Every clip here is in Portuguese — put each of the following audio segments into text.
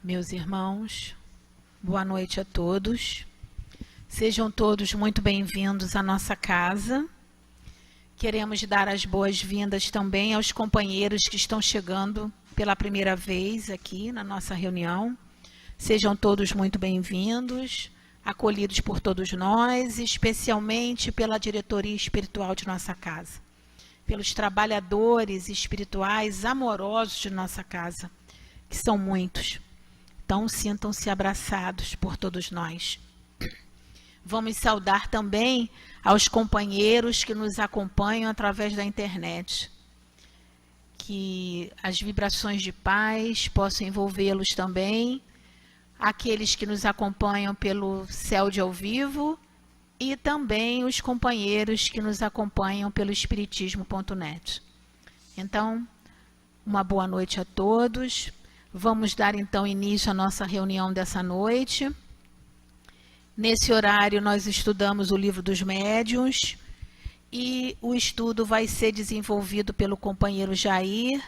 Meus irmãos, boa noite a todos. Sejam todos muito bem-vindos à nossa casa. Queremos dar as boas-vindas também aos companheiros que estão chegando pela primeira vez aqui na nossa reunião. Sejam todos muito bem-vindos, acolhidos por todos nós, especialmente pela diretoria espiritual de nossa casa, pelos trabalhadores espirituais amorosos de nossa casa, que são muitos. Então, sintam-se abraçados por todos nós. Vamos saudar também aos companheiros que nos acompanham através da internet. Que as vibrações de paz possam envolvê-los também. Aqueles que nos acompanham pelo céu de ao vivo e também os companheiros que nos acompanham pelo espiritismo.net. Então, uma boa noite a todos. Vamos dar então início à nossa reunião dessa noite. Nesse horário nós estudamos o Livro dos Médiuns e o estudo vai ser desenvolvido pelo companheiro Jair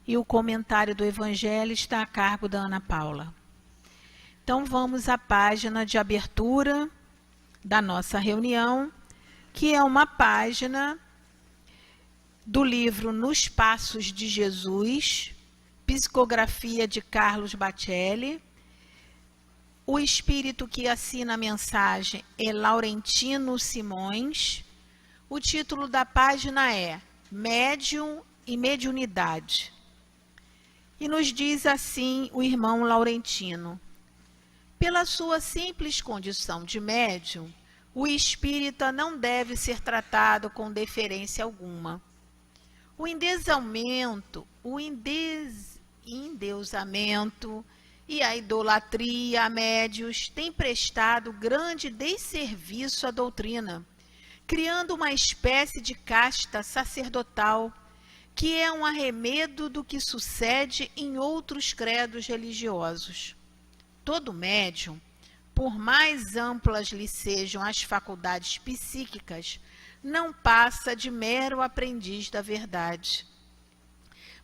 e o comentário do Evangelho está a cargo da Ana Paula. Então vamos à página de abertura da nossa reunião, que é uma página do livro Nos Passos de Jesus, psicografia de Carlos Bacelli. O espírito que assina a mensagem é Laurentino Simões. O título da página é Médium e Mediunidade. E nos diz assim o irmão Laurentino: pela sua simples condição de médium, o espírita não deve ser tratado com deferência alguma. O endeusamento e a idolatria a médios têm prestado grande desserviço à doutrina, criando uma espécie de casta sacerdotal, que é um arremedo do que sucede em outros credos religiosos. Todo médium, por mais amplas lhe sejam as faculdades psíquicas, não passa de mero aprendiz da verdade.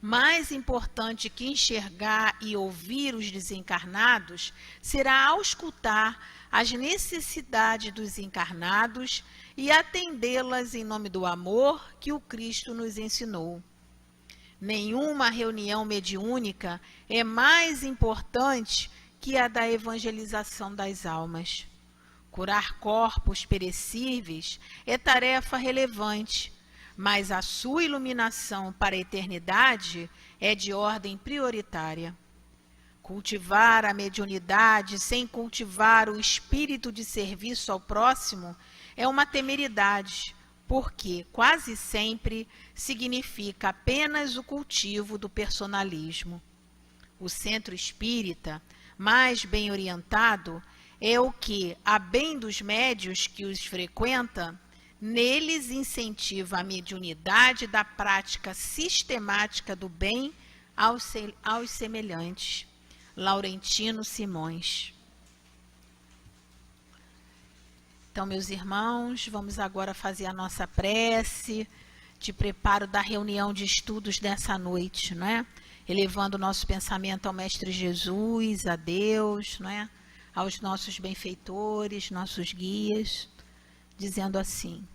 Mais importante que enxergar e ouvir os desencarnados será auscultar as necessidades dos encarnados e atendê-las em nome do amor que o Cristo nos ensinou. Nenhuma reunião mediúnica é mais importante que a da evangelização das almas. Curar corpos perecíveis é tarefa relevante, mas a sua iluminação para a eternidade é de ordem prioritária. Cultivar a mediunidade sem cultivar o espírito de serviço ao próximo é uma temeridade, porque quase sempre significa apenas o cultivo do personalismo. O centro espírita, mais bem orientado, é o que, a bem dos médios que os frequenta, neles incentiva a mediunidade da prática sistemática do bem aos semelhantes. Laurentino Simões. Então, meus irmãos, vamos agora fazer a nossa prece de preparo da reunião de estudos dessa noite, não é? Elevando o nosso pensamento ao Mestre Jesus, a Deus, não é? Aos nossos benfeitores, nossos guias, dizendo assim: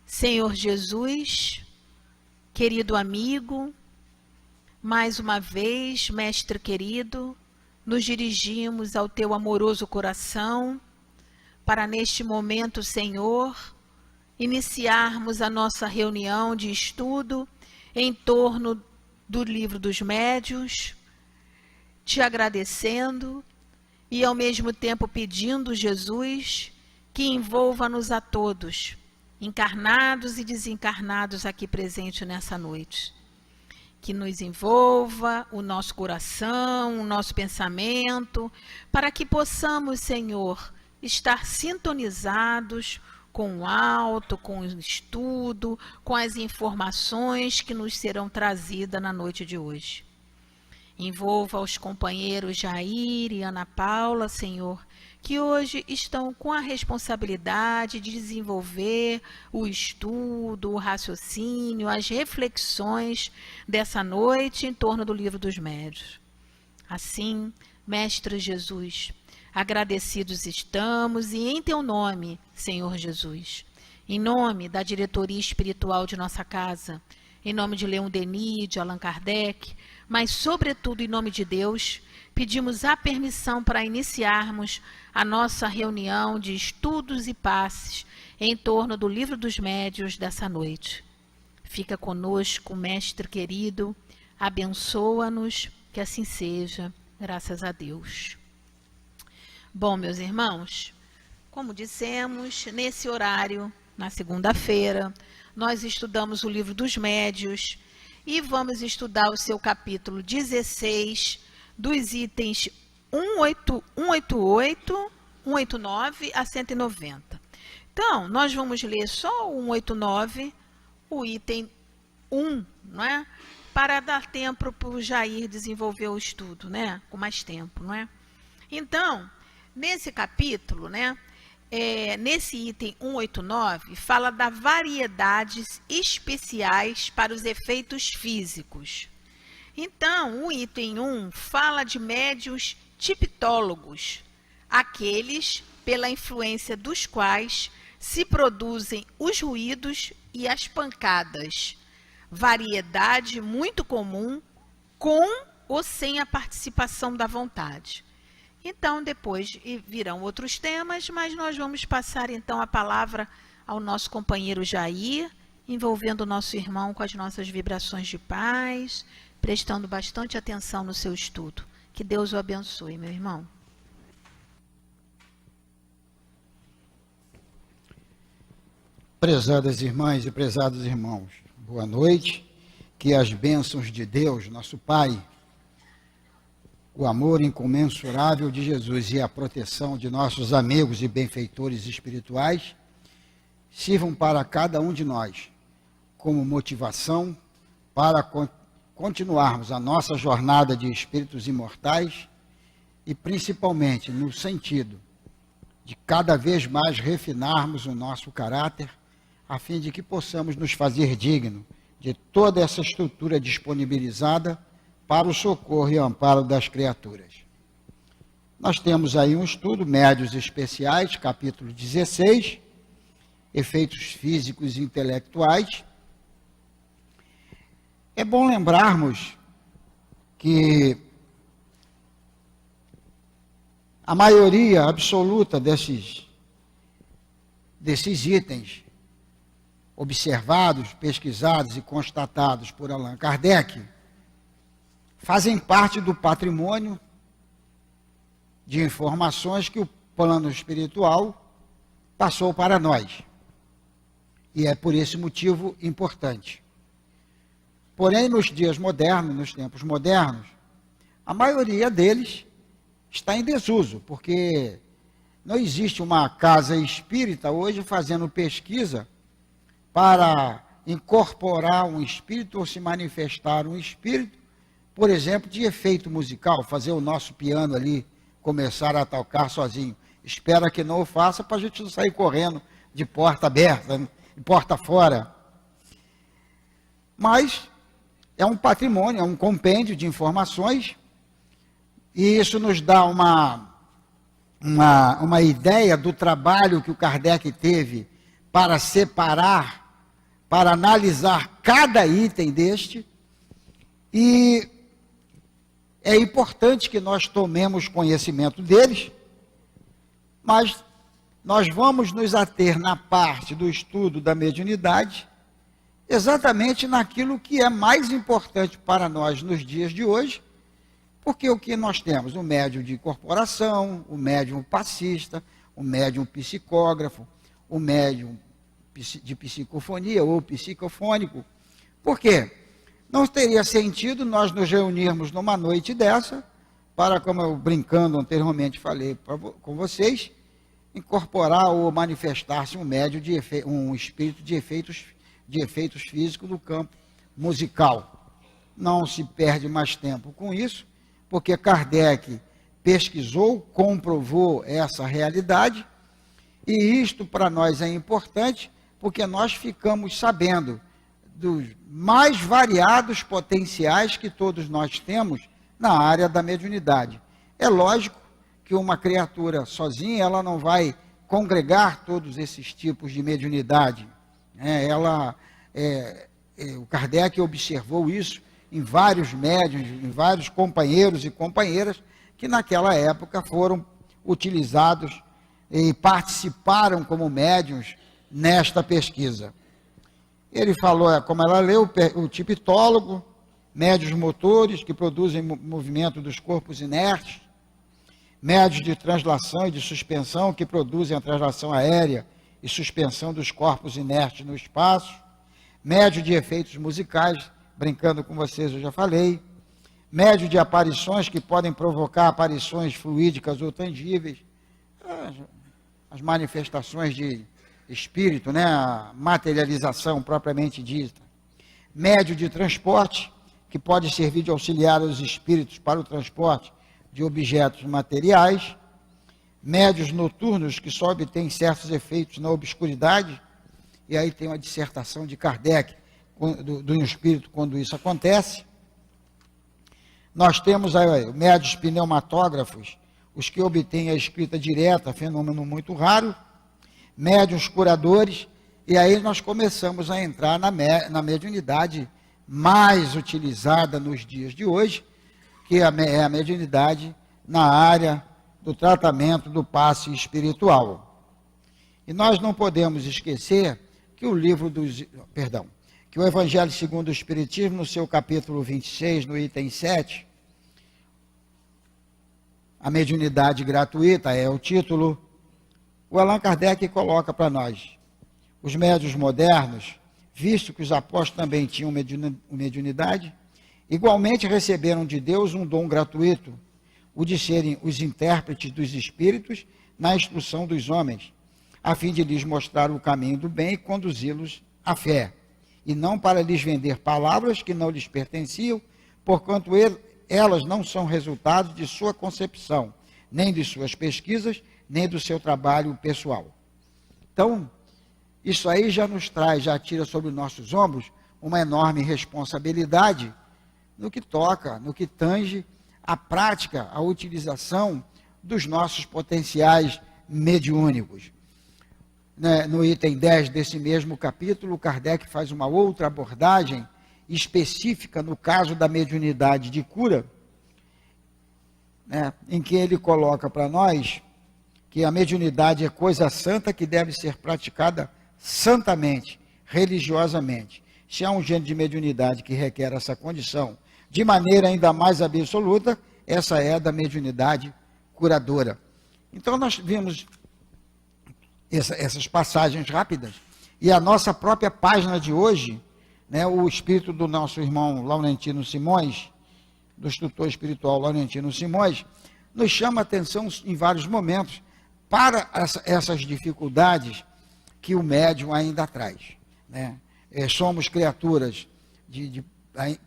Senhor Jesus, querido amigo, mais uma vez, Mestre querido, nos dirigimos ao teu amoroso coração para neste momento, Senhor, iniciarmos a nossa reunião de estudo em torno do Livro dos Médiuns, te agradecendo e ao mesmo tempo pedindo, Jesus, que envolva-nos a todos, encarnados e desencarnados aqui presentes nessa noite. Que nos envolva o nosso coração, o nosso pensamento, para que possamos, Senhor, estar sintonizados com o alto, com o estudo, com as informações que nos serão trazidas na noite de hoje. Envolva os companheiros Jair e Ana Paula, Senhor, que hoje estão com a responsabilidade de desenvolver o estudo, o raciocínio, as reflexões dessa noite em torno do Livro dos Médiuns. Assim, Mestre Jesus, agradecidos estamos e em teu nome, Senhor Jesus, em nome da diretoria espiritual de nossa casa, em nome de Leon Denis, de Allan Kardec, mas sobretudo em nome de Deus, pedimos a permissão para iniciarmos a nossa reunião de estudos e passes em torno do Livro dos Médiuns dessa noite. Fica conosco, Mestre querido, abençoa-nos, que assim seja, graças a Deus. Bom, meus irmãos, como dissemos, nesse horário, na segunda-feira, nós estudamos o Livro dos Médiuns e vamos estudar o seu capítulo 16, dos itens 188, 189 a 190. Então, nós vamos ler só o 189, o item 1, não é? Para dar tempo para o Jair desenvolver o estudo, né? Com mais tempo, não é? Então, nesse capítulo, né? Nesse item 189, fala das variedades especiais para os efeitos físicos. Então, o item 1 fala de médiuns tipitólogos, aqueles pela influência dos quais se produzem os ruídos e as pancadas, variedade muito comum, com ou sem a participação da vontade. Então, depois virão outros temas, mas nós vamos passar então a palavra ao nosso companheiro Jair, envolvendo o nosso irmão com as nossas vibrações de paz, prestando bastante atenção no seu estudo. Que Deus o abençoe, meu irmão. Prezadas irmãs e prezados irmãos, boa noite. Que as bênçãos de Deus, nosso Pai, o amor incomensurável de Jesus e a proteção de nossos amigos e benfeitores espirituais sirvam para cada um de nós como motivação para continuarmos a nossa jornada de espíritos imortais e principalmente no sentido de cada vez mais refinarmos o nosso caráter a fim de que possamos nos fazer dignos de toda essa estrutura disponibilizada para o socorro e amparo das criaturas. Nós temos aí um estudo, Médiuns Especiais, capítulo 16, Efeitos Físicos e Intelectuais. É bom lembrarmos que a maioria absoluta desses itens observados, pesquisados e constatados por Allan Kardec fazem parte do patrimônio de informações que o plano espiritual passou para nós. E é por esse motivo importante. Porém, nos dias modernos, nos tempos modernos, a maioria deles está em desuso, porque não existe uma casa espírita hoje fazendo pesquisa para incorporar um espírito ou se manifestar um espírito, por exemplo, de efeito musical, fazer o nosso piano ali começar a tocar sozinho. Espera que não o faça para a gente não sair correndo de porta aberta, de porta fora. Mas é um patrimônio, é um compêndio de informações, e isso nos dá uma ideia do trabalho que o Kardec teve para separar, para analisar cada item deste, e é importante que nós tomemos conhecimento deles, mas nós vamos nos ater na parte do estudo da mediunidade, exatamente naquilo que é mais importante para nós nos dias de hoje, porque o que nós temos? O médium de incorporação, o médium passista, o médium psicógrafo, o médium de psicofonia ou psicofônico. Por quê? Não teria sentido nós nos reunirmos numa noite dessa, para, como eu brincando anteriormente falei com vocês, incorporar ou manifestar-se um espírito de efeitos físicos do campo musical. Não se perde mais tempo com isso, porque Kardec pesquisou, comprovou essa realidade, e isto para nós é importante, porque nós ficamos sabendo dos mais variados potenciais que todos nós temos na área da mediunidade. É lógico que uma criatura sozinha, ela não vai congregar todos esses tipos de mediunidade, né? O Kardec observou isso em vários médiuns, em vários companheiros e companheiras que naquela época foram utilizados e participaram como médiuns nesta pesquisa. Ele falou, como ela leu, o tipitólogo, médios motores que produzem movimento dos corpos inertes, médios de translação e de suspensão que produzem a translação aérea e suspensão dos corpos inertes no espaço, médio de efeitos musicais, brincando com vocês eu já falei, médio de aparições que podem provocar aparições fluídicas ou tangíveis, as manifestações de espírito, né, a materialização propriamente dita, médio de transporte, que pode servir de auxiliar aos espíritos para o transporte de objetos materiais, médios noturnos, que só obtêm certos efeitos na obscuridade, e aí tem uma dissertação de Kardec do espírito quando isso acontece. Nós temos aí médios pneumatógrafos, os que obtêm a escrita direta, fenômeno muito raro, médiuns curadores, e aí nós começamos a entrar na mediunidade mais utilizada nos dias de hoje, que é a mediunidade na área do tratamento do passe espiritual. E nós não podemos esquecer que que o Evangelho segundo o Espiritismo, no seu capítulo 26, no item 7, a mediunidade gratuita é o título, o Allan Kardec coloca para nós, os médiuns modernos, visto que os apóstolos também tinham mediunidade, igualmente receberam de Deus um dom gratuito, o de serem os intérpretes dos espíritos na instrução dos homens, a fim de lhes mostrar o caminho do bem e conduzi-los à fé, e não para lhes vender palavras que não lhes pertenciam, porquanto elas não são resultado de sua concepção, nem de suas pesquisas, nem do seu trabalho pessoal. Então, isso aí já nos traz, já tira sobre os nossos ombros uma enorme responsabilidade no que toca, no que tange a prática, a utilização dos nossos potenciais mediúnicos. No item 10 desse mesmo capítulo, Kardec faz uma outra abordagem específica no caso da mediunidade de cura, em que ele coloca para nós que a mediunidade é coisa santa que deve ser praticada santamente, religiosamente. Se há um gênero de mediunidade que requer essa condição de maneira ainda mais absoluta, essa é a da mediunidade curadora. Então nós vimos essas passagens rápidas, e a nossa própria página de hoje, o espírito do nosso irmão Laurentino Simões, do instrutor espiritual Laurentino Simões, nos chama a atenção em vários momentos para essas dificuldades que o médium ainda traz. Somos criaturas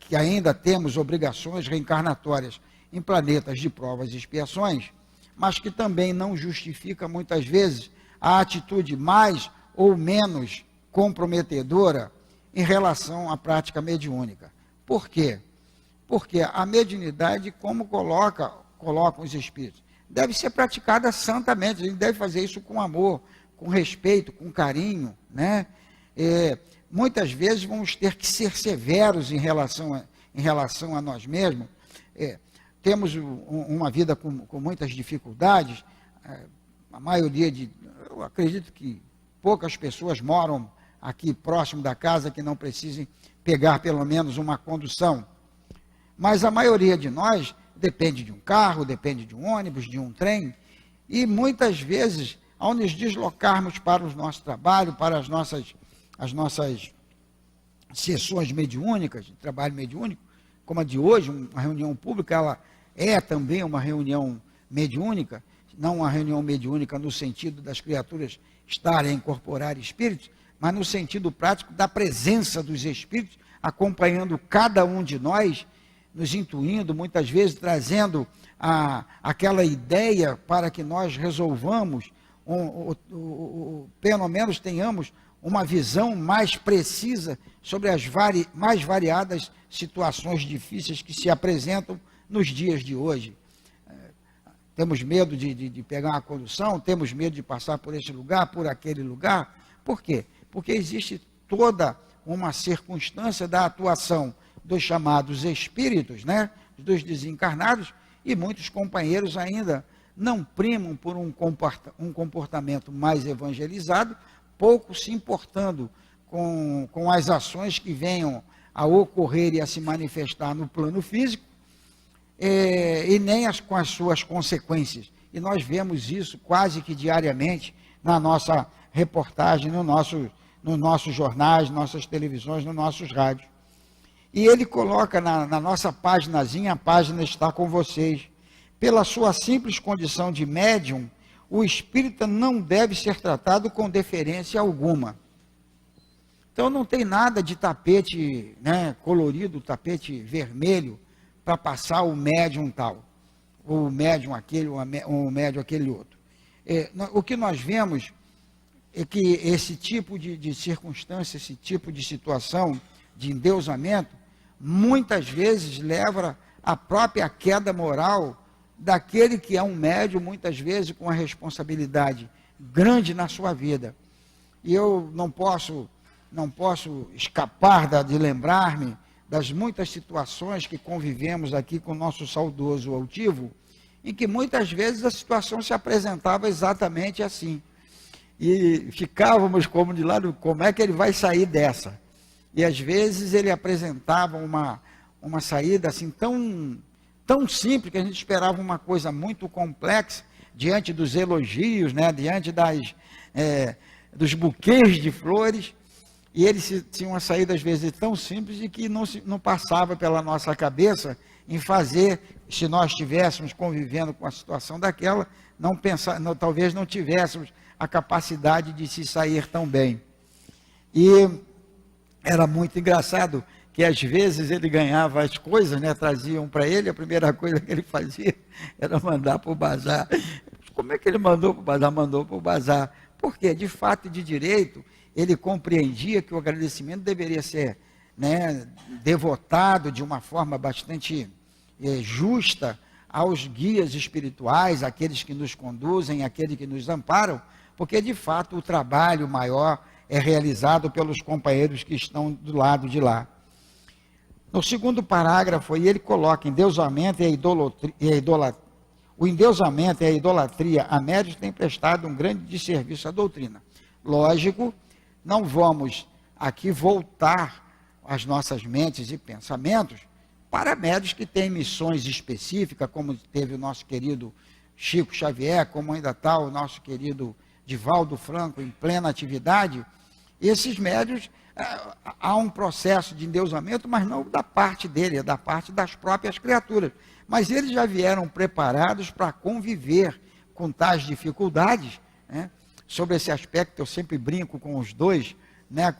que ainda temos obrigações reencarnatórias em planetas de provas e expiações, mas que também não justifica muitas vezes a atitude mais ou menos comprometedora em relação à prática mediúnica. Por quê? Porque a mediunidade, como colocam os espíritos, deve ser praticada santamente, a gente deve fazer isso com amor, com respeito, com carinho, muitas vezes vamos ter que ser severos em relação a nós mesmos. Temos uma vida com muitas dificuldades, a maioria eu acredito que poucas pessoas moram aqui próximo da casa que não precisem pegar pelo menos uma condução. Mas a maioria de nós depende de um carro, depende de um ônibus, de um trem, e muitas vezes, ao nos deslocarmos para o nosso trabalho, para as nossas sessões mediúnicas, de trabalho mediúnico, como a de hoje, uma reunião pública, ela é também uma reunião mediúnica, não uma reunião mediúnica no sentido das criaturas estarem a incorporar espíritos, mas no sentido prático da presença dos espíritos, acompanhando cada um de nós, nos intuindo, muitas vezes trazendo aquela ideia para que nós resolvamos, pelo menos tenhamos uma visão mais precisa sobre as mais variadas situações difíceis que se apresentam nos dias de hoje. Temos medo de pegar uma condução, temos medo de passar por esse lugar, por aquele lugar. Por quê? Porque existe toda uma circunstância da atuação dos chamados espíritos, né, dos desencarnados, e muitos companheiros ainda não primam por um comportamento mais evangelizado, pouco se importando com as ações que venham a ocorrer e a se manifestar no plano físico, e nem com as suas consequências. E nós vemos isso quase que diariamente na nossa reportagem, nos nossos jornais, nossas televisões, nos nossos rádios. E ele coloca na nossa paginazinha, a página está com vocês. Pela sua simples condição de médium, o espírita não deve ser tratado com deferência alguma. Então não tem nada de tapete, né, colorido, tapete vermelho, para passar o médium tal, ou o médium aquele, ou o médium aquele outro. O que nós vemos é que esse tipo de circunstância, esse tipo de situação de endeusamento, muitas vezes leva à própria queda moral daquele que é um médium, muitas vezes com uma responsabilidade grande na sua vida. E eu não posso escapar de lembrar-me das muitas situações que convivemos aqui com o nosso saudoso altivo, em que muitas vezes a situação se apresentava exatamente assim. E ficávamos como de lado, como é que ele vai sair dessa? E às vezes ele apresentava uma saída assim tão simples, que a gente esperava uma coisa muito complexa, diante dos elogios, né, diante dos buquês de flores, e ele tinha uma saída às vezes tão simples e que não passava pela nossa cabeça em fazer, se nós estivéssemos convivendo com a situação daquela, talvez não tivéssemos a capacidade de se sair tão bem. E era muito engraçado que às vezes ele ganhava as coisas, né, traziam para ele, a primeira coisa que ele fazia era mandar para o bazar. Como é que ele mandou para o bazar? Mandou para o bazar. Porque, de fato e de direito, ele compreendia que o agradecimento deveria ser, né, devotado de uma forma bastante justa aos guias espirituais, aqueles que nos conduzem, aqueles que nos amparam, porque de fato o trabalho maior é realizado pelos companheiros que estão do lado de lá. No segundo parágrafo, ele coloca endeusamento o endeusamento e a idolatria a médios têm prestado um grande desserviço à doutrina. Lógico, não vamos aqui voltar as nossas mentes e pensamentos para médios que têm missões específicas, como teve o nosso querido Chico Xavier, como ainda está o nosso querido Divaldo Franco em plena atividade. Esses médios, há um processo de endeusamento, mas não da parte dele, é da parte das próprias criaturas. Mas eles já vieram preparados para conviver com tais dificuldades, né? Sobre esse aspecto eu sempre brinco com os dois, né?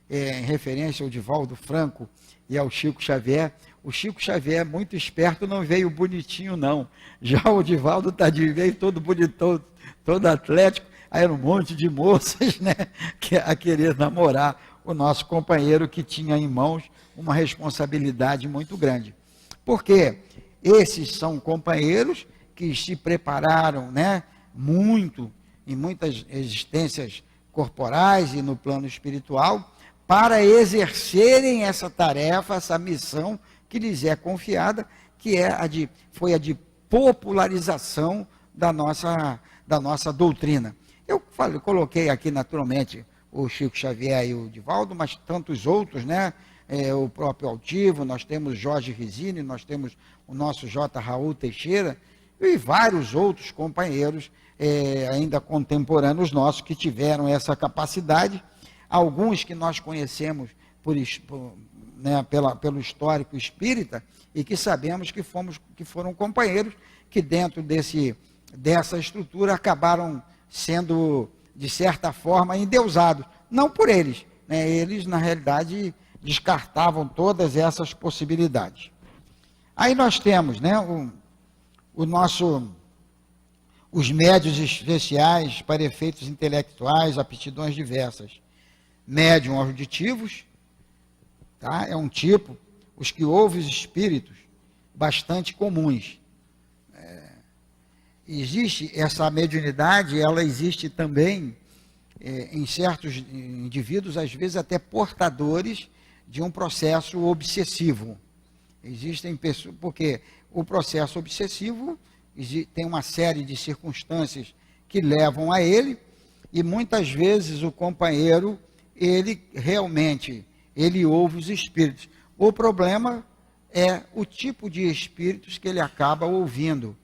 Em referência ao Divaldo Franco e ao Chico Xavier. O Chico Xavier, muito esperto, não veio bonitinho não. Já o Divaldo veio todo bonitão, todo atlético. Aí era um monte de moças, né, a querer namorar o nosso companheiro, que tinha em mãos uma responsabilidade muito grande. Porque esses são companheiros que se prepararam, né, muito, em muitas existências corporais e no plano espiritual, para exercerem essa tarefa, essa missão que lhes é confiada, que foi a de popularização da nossa doutrina. Eu coloquei aqui naturalmente o Chico Xavier e o Divaldo, mas tantos outros, né? O próprio Altivo, nós temos Jorge Risini, nós temos o nosso J. Raul Teixeira e vários outros companheiros ainda contemporâneos nossos que tiveram essa capacidade, alguns que nós conhecemos pelo histórico espírita e que sabemos que foram companheiros que dentro dessa estrutura acabaram sendo, de certa forma, endeusados. Não por eles, né? Eles, na realidade, descartavam todas essas possibilidades. Aí nós temos, né, os médios especiais para efeitos intelectuais, aptidões diversas. Médium auditivos, tá? É um tipo, os que ouvem os espíritos bastante comuns. Existe essa mediunidade, ela existe também em certos indivíduos, às vezes até portadores de um processo obsessivo. Existem pessoas, porque o processo obsessivo tem uma série de circunstâncias que levam a ele, e muitas vezes o companheiro, ele realmente, ele ouve os espíritos. O problema é o tipo de espíritos que ele acaba ouvindo.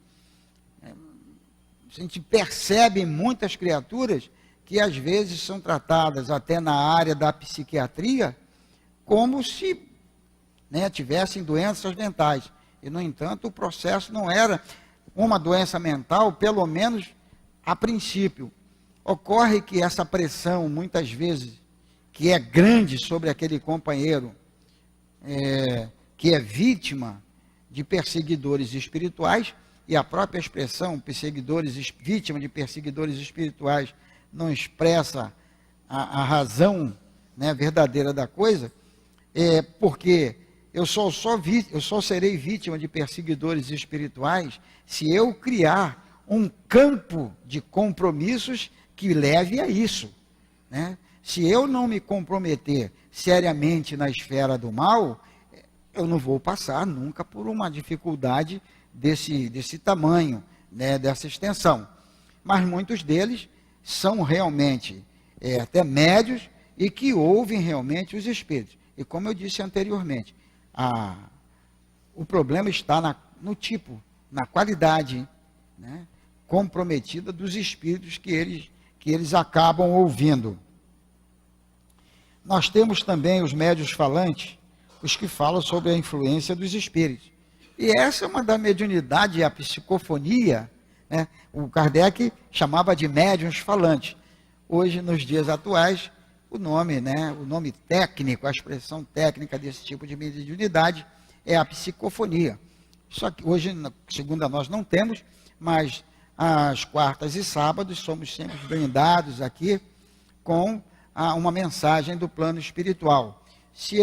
A gente percebe em muitas criaturas que às vezes são tratadas até na área da psiquiatria como se tivessem doenças mentais. E, no entanto, o processo não era uma doença mental, pelo menos a princípio. Ocorre que essa pressão, muitas vezes, que é grande sobre aquele companheiro, que é vítima de perseguidores espirituais, e a própria expressão vítima de perseguidores espirituais não expressa a razão verdadeira da coisa, porque eu só serei vítima de perseguidores espirituais se eu criar um campo de compromissos que leve a isso. Se eu não me comprometer seriamente na esfera do mal, eu não vou passar nunca por uma dificuldade desse tamanho, dessa extensão. Mas muitos deles são realmente até médios e que ouvem realmente os espíritos. E como eu disse anteriormente, o problema está no tipo, na qualidade comprometida dos espíritos que eles acabam ouvindo. Nós temos também os médios falantes, os que falam sobre a influência dos espíritos. E essa é uma da mediunidade, a psicofonia, o Kardec chamava de médiuns falantes. Hoje, nos dias atuais, o nome técnico, a expressão técnica desse tipo de mediunidade é a psicofonia. Só que hoje, segunda, nós não temos, mas às quartas e sábados somos sempre brindados aqui com uma mensagem do plano espiritual. Se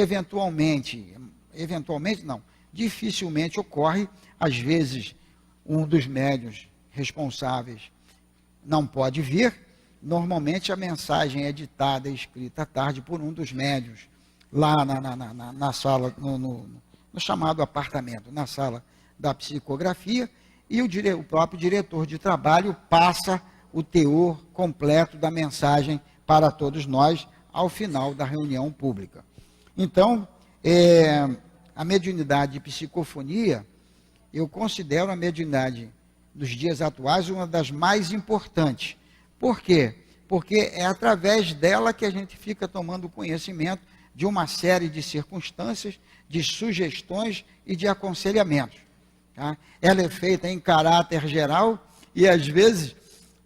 dificilmente ocorre, às vezes um dos médiuns responsáveis não pode vir. Normalmente a mensagem é ditada e escrita à tarde por um dos médiuns, lá na sala, no chamado apartamento, na sala da psicografia, e o próprio diretor de trabalho passa o teor completo da mensagem para todos nós ao final da reunião pública. Então, a mediunidade de psicofonia, eu considero a mediunidade dos dias atuais uma das mais importantes. Por quê? Porque é através dela que a gente fica tomando conhecimento de uma série de circunstâncias, de sugestões e de aconselhamentos. Tá? Ela é feita em caráter geral e às vezes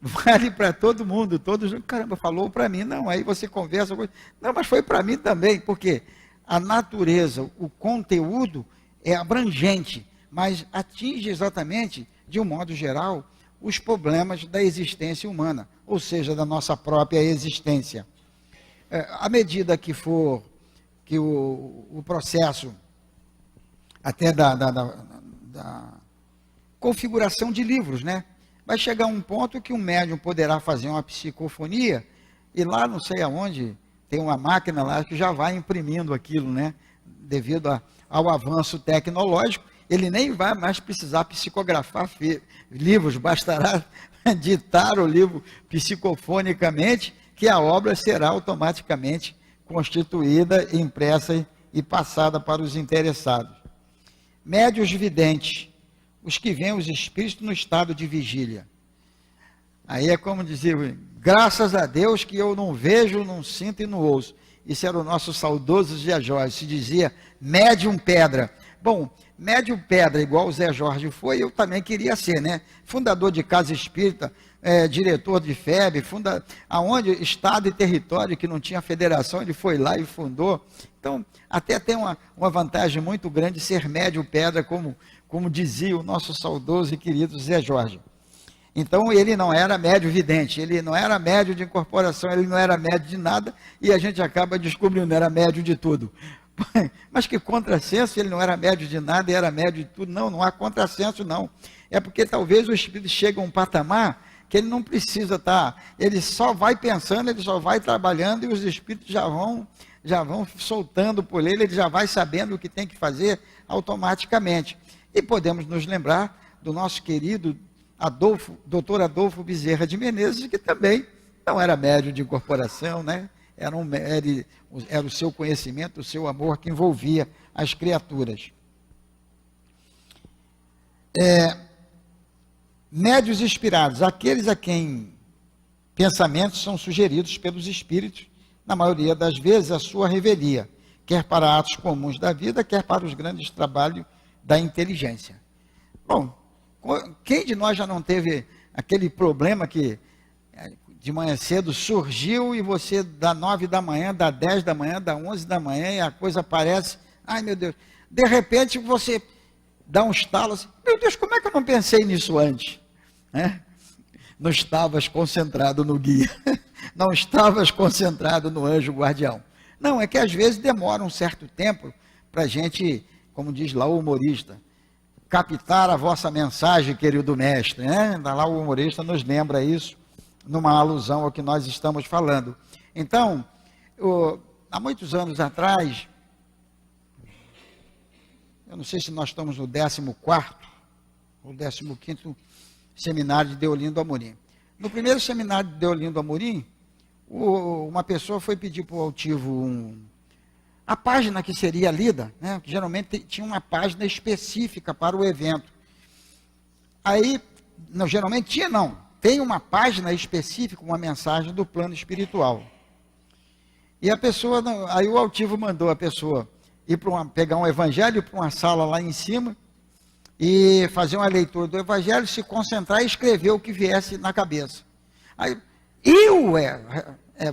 vale para todo mundo. Todos, caramba, falou para mim. Não, aí você conversa. Não, mas foi para mim também. Por quê? A natureza, o conteúdo é abrangente, mas atinge exatamente, de um modo geral, os problemas da existência humana, ou seja, da nossa própria existência. À medida que o processo até da configuração de livros, vai chegar um ponto que um médium poderá fazer uma psicofonia e lá não sei aonde tem uma máquina lá que já vai imprimindo aquilo, devido ao avanço tecnológico, ele nem vai mais precisar psicografar livros, bastará ditar o livro psicofonicamente, que a obra será automaticamente constituída, impressa e passada para os interessados. Médios videntes, os que veem os espíritos no estado de vigília. Aí é como dizer, graças a Deus que eu não vejo, não sinto e não ouço. Isso era o nosso saudoso Zé Jorge, se dizia médium pedra. Bom, médium pedra, igual o Zé Jorge foi, eu também queria ser, Fundador de casa espírita, diretor de FEB, aonde estado e território que não tinha federação, ele foi lá e fundou. Então, até tem uma vantagem muito grande ser médium pedra, como dizia o nosso saudoso e querido Zé Jorge. Então, ele não era médio vidente, ele não era médio de incorporação, ele não era médio de nada, e a gente acaba descobrindo, era médio de tudo. Mas que contrassenso, ele não era médio de nada e era médio de tudo. Não, não há contrassenso não. É porque talvez o espírito chegue a um patamar que ele não precisa estar, ele só vai pensando, ele só vai trabalhando e os espíritos já vão soltando por ele já vai sabendo o que tem que fazer automaticamente. E podemos nos lembrar do nosso querido doutor Adolfo Bezerra de Menezes, que também não era médio de incorporação, né? Era o seu conhecimento, o seu amor que envolvia as criaturas. Médios inspirados, aqueles a quem pensamentos são sugeridos pelos espíritos, na maioria das vezes a sua revelia, quer para atos comuns da vida, quer para os grandes trabalhos da inteligência. Bom, quem de nós já não teve aquele problema que de manhã cedo surgiu e você dá 9 da manhã, dá 10 da manhã, dá 11 da manhã e a coisa parece, ai meu Deus, de repente você dá um estalo assim, meu Deus, como é que eu não pensei nisso antes? Não estavas concentrado no guia, não estavas concentrado no anjo guardião. Não, é que às vezes demora um certo tempo para a gente, como diz lá o humorista, captar a vossa mensagem, querido mestre, né? Lá o humorista nos lembra isso, numa alusão ao que nós estamos falando. Então, há muitos anos atrás, eu não sei se nós estamos no 14º ou 15º seminário de Deolindo Amorim. No primeiro seminário de Deolindo Amorim, uma pessoa foi pedir para o altivo a página que seria lida, né? Que geralmente tinha uma página específica para o evento. Aí, não, geralmente tinha não, tem uma página específica, uma mensagem do plano espiritual. E a pessoa, aí o altivo mandou a pessoa ir pegar um evangelho para uma sala lá em cima, e fazer uma leitura do evangelho, se concentrar e escrever o que viesse na cabeça. Aí,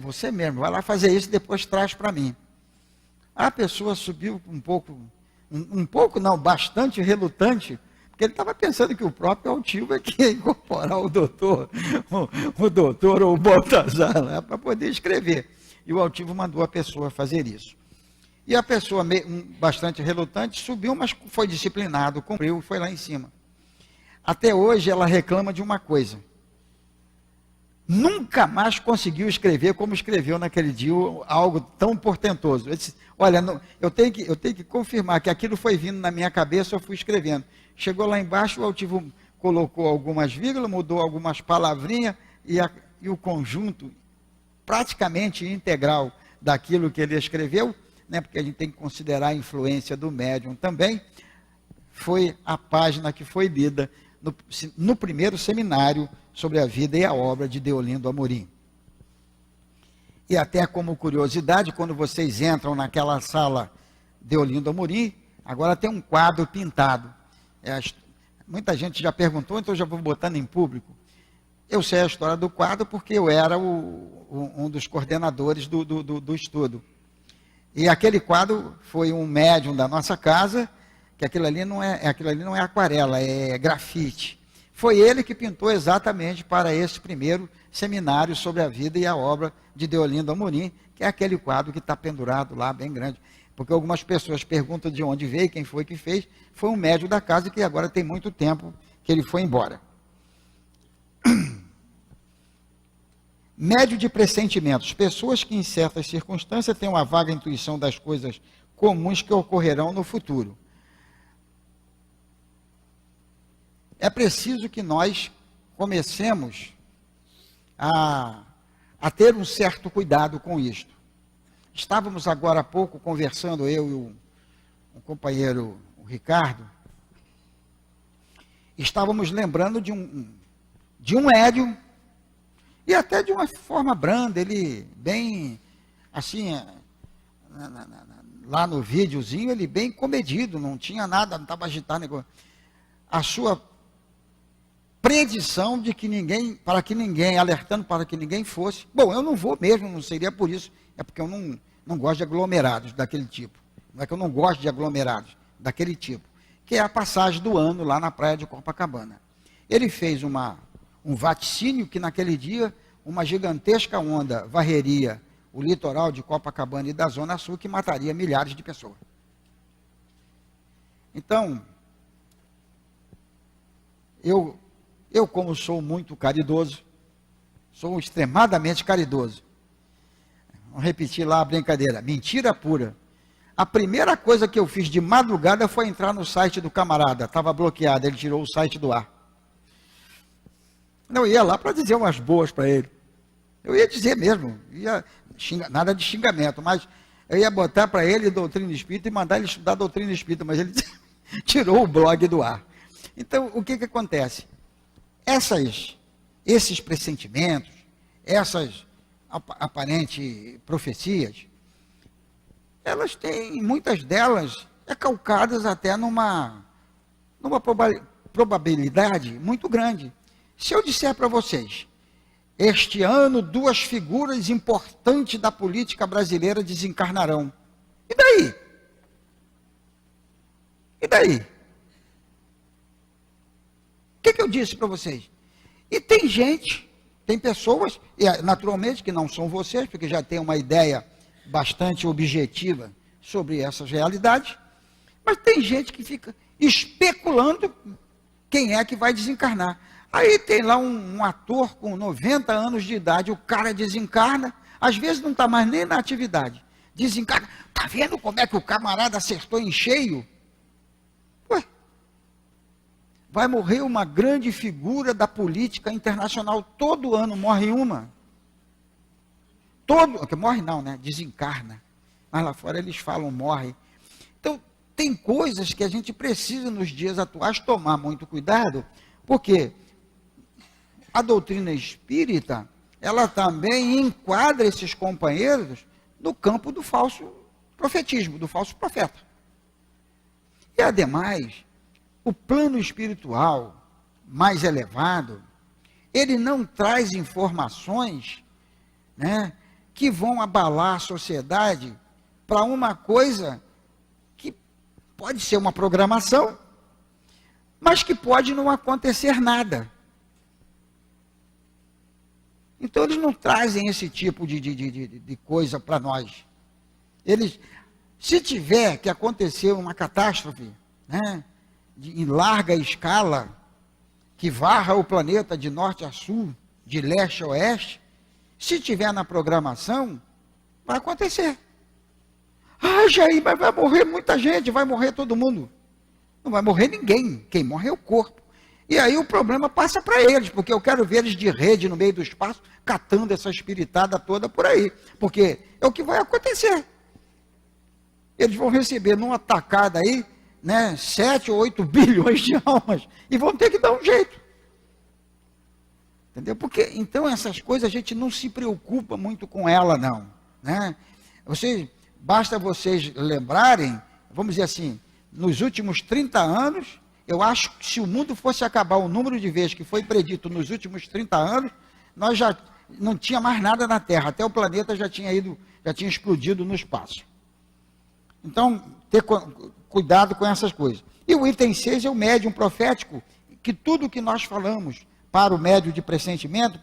você mesmo, vai lá fazer isso e depois traz para mim. A pessoa subiu um pouco não, bastante relutante, porque ele estava pensando que o próprio altivo é que ia incorporar o doutor ou o Baltazar lá para poder escrever. E o altivo mandou a pessoa fazer isso. E a pessoa, bastante relutante, subiu, mas foi disciplinado, cumpriu e foi lá em cima. Até hoje ela reclama de uma coisa. Nunca mais conseguiu escrever como escreveu naquele dia algo tão portentoso. Eu disse, olha, eu tenho que confirmar que aquilo foi vindo na minha cabeça, eu fui escrevendo. Chegou lá embaixo, o altivo colocou algumas vírgulas, mudou algumas palavrinhas e o conjunto praticamente integral daquilo que ele escreveu, né, porque a gente tem que considerar a influência do médium também, foi a página que foi lida no primeiro seminário sobre a vida e a obra de Deolindo Amorim. E até como curiosidade, quando vocês entram naquela sala Deolindo Amorim, agora tem um quadro pintado. Muita gente já perguntou, então eu já vou botando em público. Eu sei a história do quadro porque eu era um dos coordenadores do estudo. E aquele quadro foi um médium da nossa casa, que aquilo ali não é aquarela, é grafite. Foi ele que pintou exatamente para esse primeiro seminário sobre a vida e a obra de Deolindo Amorim, que é aquele quadro que está pendurado lá, bem grande. Porque algumas pessoas perguntam de onde veio, quem foi que fez. Foi um médium da casa que agora tem muito tempo que ele foi embora. Médio de pressentimentos, pessoas que em certas circunstâncias têm uma vaga intuição das coisas comuns que ocorrerão no futuro. É preciso que nós comecemos a ter um certo cuidado com isto. Estávamos agora há pouco conversando, eu e o companheiro o Ricardo, estávamos lembrando de um médium, e até de uma forma branda, ele bem, assim, lá no videozinho, ele bem comedido, não tinha nada, não estava agitado. A sua predição de que alertando para que ninguém fosse. Bom, eu não vou mesmo, não seria por isso, é porque eu não gosto de aglomerados daquele tipo. Não é que eu não gosto de aglomerados daquele tipo, que é a passagem do ano lá na praia de Copacabana. Ele fez um vaticínio que naquele dia uma gigantesca onda varreria o litoral de Copacabana e da Zona Sul, que mataria milhares de pessoas. Então, eu como sou muito caridoso, sou extremadamente caridoso. Vamos repetir lá a brincadeira, mentira pura. A primeira coisa que eu fiz de madrugada foi entrar no site do camarada, estava bloqueado, ele tirou o site do ar. Não, ia lá para dizer umas boas para ele. Eu ia dizer mesmo, nada de xingamento, mas eu ia botar para ele doutrina espírita e mandar ele estudar doutrina espírita, mas ele tirou o blog do ar. Então, o que acontece? Esses pressentimentos, essas aparentes profecias, elas têm, muitas delas, calcadas até numa probabilidade muito grande. Se eu disser para vocês, este ano 2 figuras importantes da política brasileira desencarnarão. E daí? E daí? O que eu disse para vocês? E tem gente, tem pessoas, e naturalmente que não são vocês, porque já tem uma ideia bastante objetiva sobre essas realidades, mas tem gente que fica especulando quem é que vai desencarnar. Aí tem lá um ator com 90 anos de idade, o cara desencarna, às vezes não está mais nem na atividade, desencarna, está vendo como é que o camarada acertou em cheio? Ué, vai morrer uma grande figura da política internacional, todo ano morre uma. Morre não, né? Desencarna. Mas lá fora eles falam morre. Então, tem coisas que a gente precisa nos dias atuais tomar muito cuidado, porque a doutrina espírita, ela também enquadra esses companheiros no campo do falso profetismo, do falso profeta. E ademais, o plano espiritual mais elevado, ele não traz informações, né, que vão abalar a sociedade para uma coisa que pode ser uma programação, mas que pode não acontecer nada. Então eles não trazem esse tipo de coisa para nós. Eles, se tiver que acontecer uma catástrofe, né, em larga escala, que varra o planeta de norte a sul, de leste a oeste, se tiver na programação, vai acontecer. Ah, Jair, mas vai morrer muita gente, vai morrer todo mundo. Não vai morrer ninguém, quem morre é o corpo. E aí o problema passa para eles, porque eu quero ver eles de rede no meio do espaço, catando essa espiritada toda por aí. Porque é o que vai acontecer. Eles vão receber numa tacada aí, né, 7 ou 8 bilhões de almas, e vão ter que dar um jeito. Entendeu? Porque, então, essas coisas a gente não se preocupa muito com ela, não. Né? Basta vocês lembrarem, vamos dizer assim, nos últimos 30 anos, eu acho que se o mundo fosse acabar o número de vezes que foi predito nos últimos 30 anos, nós já não tinha mais nada na Terra, até o planeta já tinha explodido no espaço. Então, ter cuidado com essas coisas. E o item 6 é o médium profético, que tudo que nós falamos para o médium de pressentimento,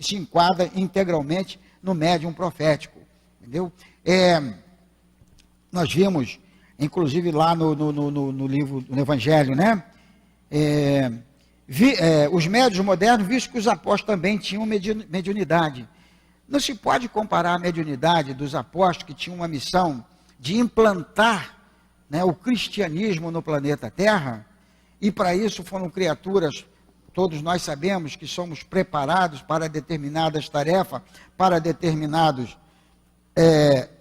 se enquadra integralmente no médium profético. Entendeu? Nós vimos, inclusive lá no livro, no Evangelho, né? Os médiuns modernos, visto que os apóstolos também tinham mediunidade. Não se pode comparar a mediunidade dos apóstolos, que tinham uma missão de implantar, né, o cristianismo no planeta Terra, e para isso foram criaturas, todos nós sabemos que somos preparados para determinadas tarefas, para determinadas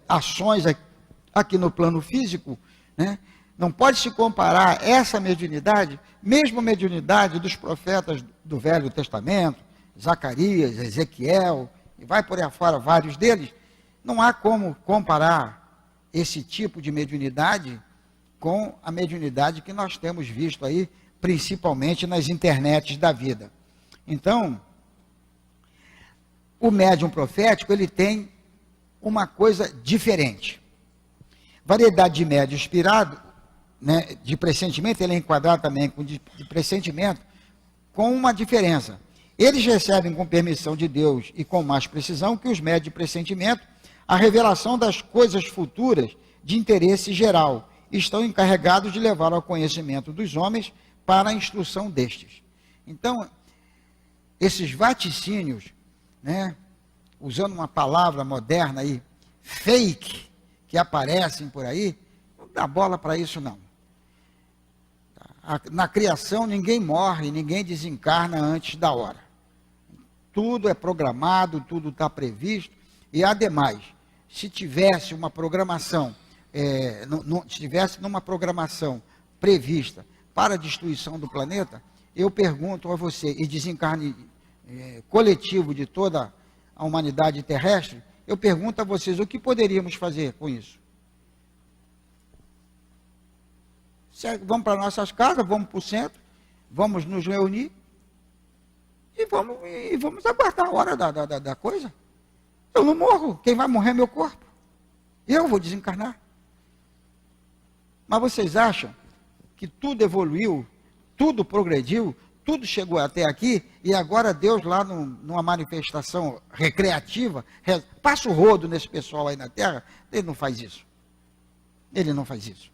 ações aqui no plano físico, né? Não pode se comparar essa mediunidade, mesmo a mediunidade dos profetas do Velho Testamento, Zacarias, Ezequiel, e vai por aí afora vários deles, não há como comparar esse tipo de mediunidade com a mediunidade que nós temos visto aí, principalmente nas internets da vida. Então, o médium profético, ele tem uma coisa diferente. Variedade de médium inspirado, né, de pressentimento, ele é enquadrado também com de pressentimento, com uma diferença. Eles recebem com permissão de Deus e com mais precisão que os médios de pressentimento, a revelação das coisas futuras de interesse geral, e estão encarregados de levar ao conhecimento dos homens para a instrução destes. Então, esses vaticínios, né, usando uma palavra moderna aí, fake, que aparecem por aí, não dá bola para isso não. Na criação ninguém morre, ninguém desencarna antes da hora. Tudo é programado, tudo está previsto, e ademais, se tivesse uma programação, se tivesse numa programação prevista para a destruição do planeta, eu pergunto a você, e desencarne coletivo de toda a humanidade terrestre, eu pergunto a vocês, o que poderíamos fazer com isso? Vamos para nossas casas, vamos para o centro, vamos nos reunir e vamos aguardar a hora da coisa. Eu não morro, quem vai morrer é meu corpo. Eu vou desencarnar. Mas vocês acham que tudo evoluiu, tudo progrediu, tudo chegou até aqui, e agora Deus lá numa manifestação recreativa, passa o rodo nesse pessoal aí na Terra? Ele não faz isso. Ele não faz isso.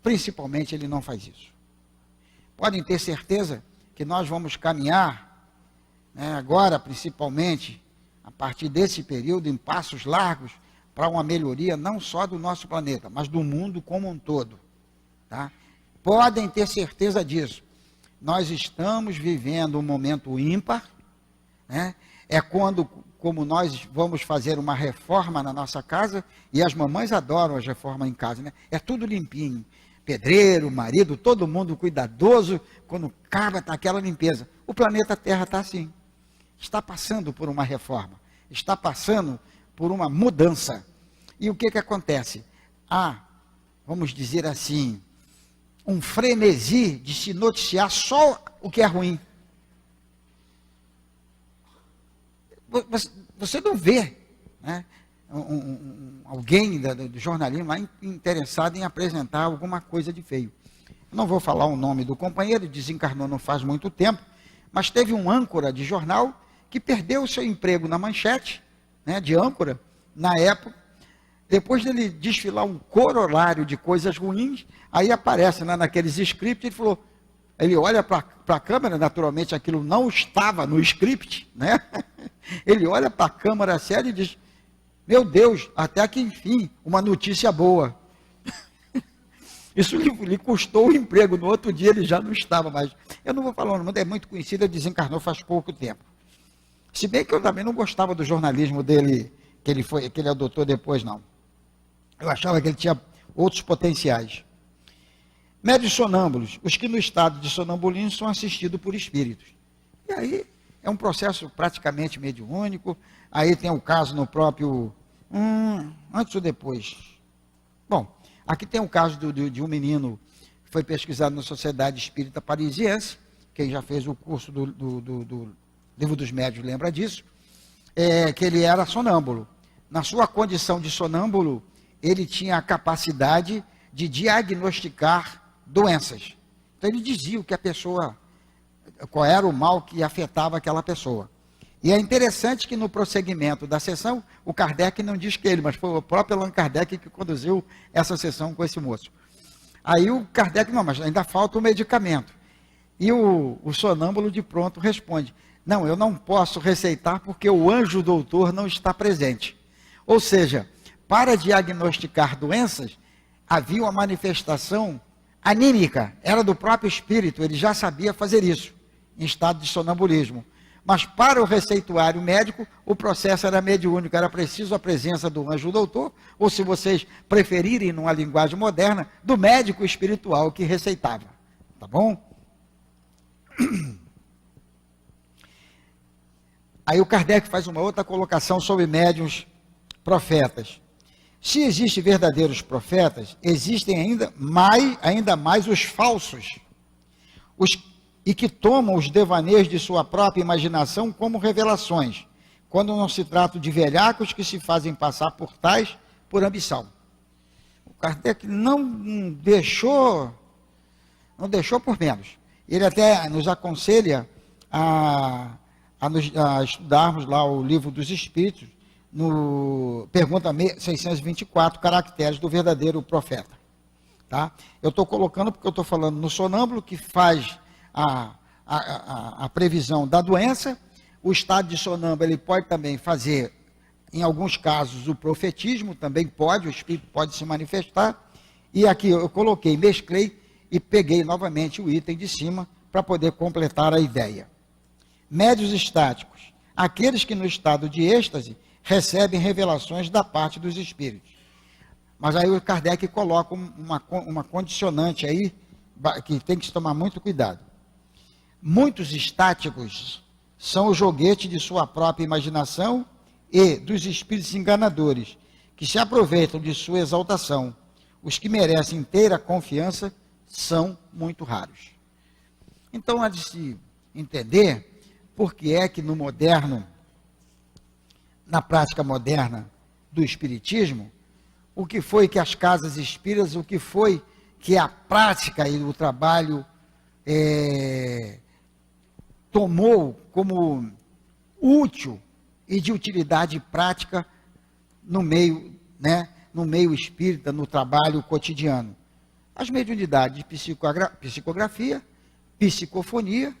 Principalmente ele não faz isso. Podem ter certeza que nós vamos caminhar, né, agora principalmente, a partir desse período, em passos largos, para uma melhoria não só do nosso planeta, mas do mundo como um todo. Tá? Podem ter certeza disso. Nós estamos vivendo um momento ímpar, né? É quando, como nós vamos fazer uma reforma na nossa casa, e as mamães adoram as reformas em casa, né? É tudo limpinho. Pedreiro, marido, todo mundo cuidadoso, quando acaba aquela limpeza. O planeta Terra está assim. Está passando por uma reforma. Está passando por uma mudança. E o que acontece? Vamos dizer assim, um frenesi de se noticiar só o que é ruim. Você não vê, né, alguém do jornalismo lá interessado em apresentar alguma coisa de feio. Não vou falar o nome do companheiro, desencarnou não faz muito tempo, mas teve um âncora de jornal que perdeu o seu emprego na manchete, né, de âncora, na época. Depois dele desfilar um corolário de coisas ruins, aí aparece naqueles scripts, ele olha para a câmera, naturalmente aquilo não estava no script, né? Ele olha para a câmera séria e diz, meu Deus, até que enfim, uma notícia boa. Isso lhe custou o emprego, no outro dia ele já não estava mais. Eu não vou falar o nome, é muito conhecido, ele desencarnou faz pouco tempo. Se bem que eu também não gostava do jornalismo dele, que ele adotou depois, não. Eu achava que ele tinha outros potenciais. Médios sonâmbulos, os que no estado de sonambulismo são assistidos por espíritos. E aí é um processo praticamente mediúnico. Aí tem o caso no próprio... antes ou depois? Bom, aqui tem o caso de um menino que foi pesquisado na Sociedade Espírita Parisiense. Quem já fez o curso do Livro dos Médios lembra disso. Que ele era sonâmbulo. Na sua condição de sonâmbulo, ele tinha a capacidade de diagnosticar doenças. Então ele dizia o que a pessoa, qual era o mal que afetava aquela pessoa. E é interessante que no prosseguimento da sessão, o Kardec não diz que ele, mas foi o próprio Allan Kardec que conduziu essa sessão com esse moço. Aí o Kardec, não, mas ainda falta o medicamento. E o sonâmbulo de pronto responde, não, eu não posso receitar porque o anjo doutor não está presente. Ou seja, para diagnosticar doenças, havia uma manifestação anímica, era do próprio espírito, ele já sabia fazer isso, em estado de sonambulismo. Mas para o receituário médico, o processo era mediúnico, era preciso a presença do anjo doutor, ou se vocês preferirem numa linguagem moderna, do médico espiritual que receitava. Tá bom? Aí o Kardec faz uma outra colocação sobre médiuns profetas. Se existem verdadeiros profetas, existem ainda mais os falsos, e que tomam os devaneios de sua própria imaginação como revelações, quando não se trata de velhacos que se fazem passar por tais por ambição. O Kardec não deixou por menos. Ele até nos aconselha a estudarmos lá o Livro dos Espíritos, pergunta 624, caracteres do verdadeiro profeta. Tá? Eu estou colocando porque eu estou falando no sonâmbulo, que faz a previsão da doença. O estado de sonâmbulo, ele pode também fazer, em alguns casos, o profetismo, também pode, o espírito pode se manifestar. E aqui eu coloquei, mesclei e peguei novamente o item de cima para poder completar a ideia. Médios estáticos, aqueles que no estado de êxtase recebem revelações da parte dos espíritos. Mas aí o Kardec coloca uma condicionante aí, que tem que se tomar muito cuidado. Muitos estáticos são o joguete de sua própria imaginação e dos espíritos enganadores, que se aproveitam de sua exaltação. Os que merecem inteira confiança são muito raros. Então, há de se entender por que é que no moderno, na prática moderna do espiritismo, o que foi que as casas espíritas, o que foi que a prática e o trabalho tomou como útil e de utilidade prática no meio, no meio espírita, no trabalho cotidiano. As mediunidades de psicografia, psicofonia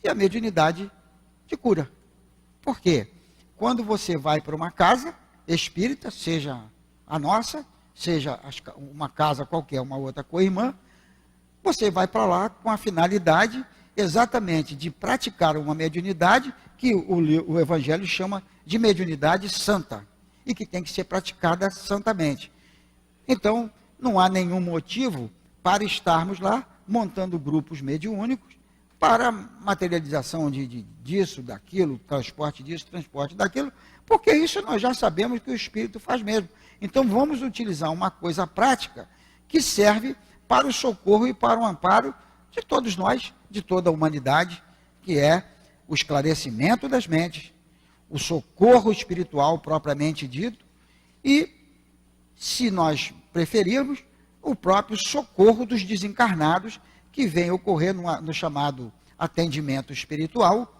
e a mediunidade de cura. Por quê? Quando você vai para uma casa espírita, seja a nossa, seja uma casa qualquer, uma outra co-irmã, você vai para lá com a finalidade exatamente de praticar uma mediunidade que o Evangelho chama de mediunidade santa e que tem que ser praticada santamente. Então, não há nenhum motivo para estarmos lá montando grupos mediúnicos para materialização disso, daquilo, transporte disso, transporte daquilo, porque isso nós já sabemos que o Espírito faz mesmo. Então vamos utilizar uma coisa prática que serve para o socorro e para o amparo de todos nós, de toda a humanidade, que é o esclarecimento das mentes, o socorro espiritual propriamente dito e, se nós preferirmos, o próprio socorro dos desencarnados que vem ocorrer no chamado atendimento espiritual,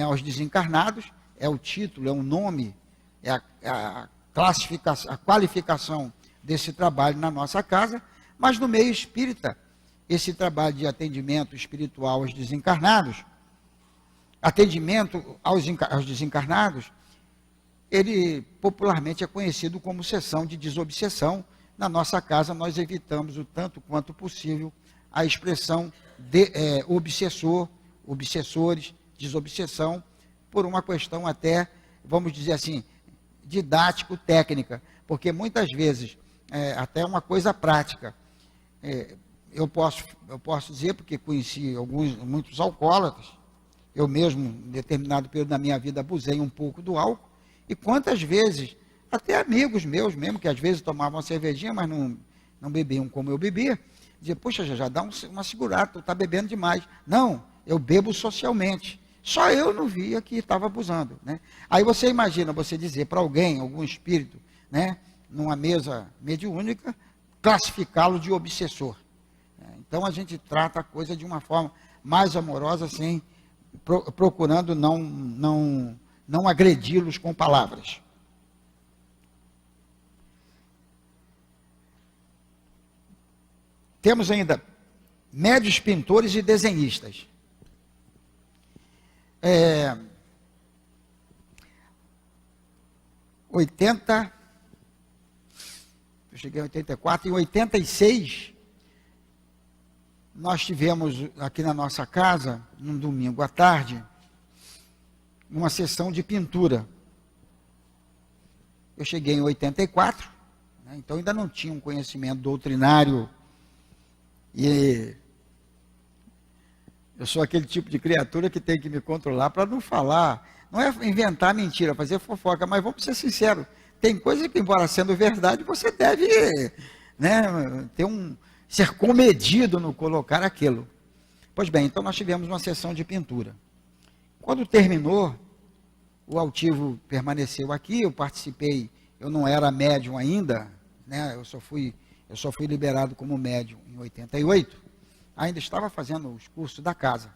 aos desencarnados. É o título, é o nome, é a classificação, a qualificação desse trabalho na nossa casa, mas no meio espírita, esse trabalho de atendimento espiritual aos desencarnados, atendimento aos desencarnados, ele popularmente é conhecido como sessão de desobsessão. Na nossa casa nós evitamos o tanto quanto possível a expressão de obsessor, obsessores, desobsessão, por uma questão até, vamos dizer assim, didático-técnica, porque muitas vezes, até uma coisa prática, eu posso dizer, porque conheci muitos alcoólatras, eu mesmo, em determinado período da minha vida, abusei um pouco do álcool, e quantas vezes, até amigos meus mesmo, que às vezes tomavam uma cervejinha, mas não bebiam como eu bebia, dizia, poxa, já dá uma segurada, tu está bebendo demais. Não, eu bebo socialmente. Só eu não via que estava abusando. Aí você imagina você dizer para alguém, algum espírito, numa mesa mediúnica, classificá-lo de obsessor. Então a gente trata a coisa de uma forma mais amorosa, sem procurando não agredi-los com palavras. Temos ainda médios pintores e desenhistas. Eu cheguei em 84, em 86, nós tivemos aqui na nossa casa, num domingo à tarde, uma sessão de pintura. Eu cheguei em 84, então ainda não tinha um conhecimento doutrinário, e eu sou aquele tipo de criatura que tem que me controlar para não falar, não é inventar mentira, fazer fofoca, mas vamos ser sinceros, tem coisa que, embora sendo verdade, você deve ser comedido no colocar aquilo. Pois bem, então nós tivemos uma sessão de pintura. Quando terminou, o altivo permaneceu aqui, eu participei, eu não era médium ainda, eu só fui liberado como médium em 88, ainda estava fazendo os cursos da casa.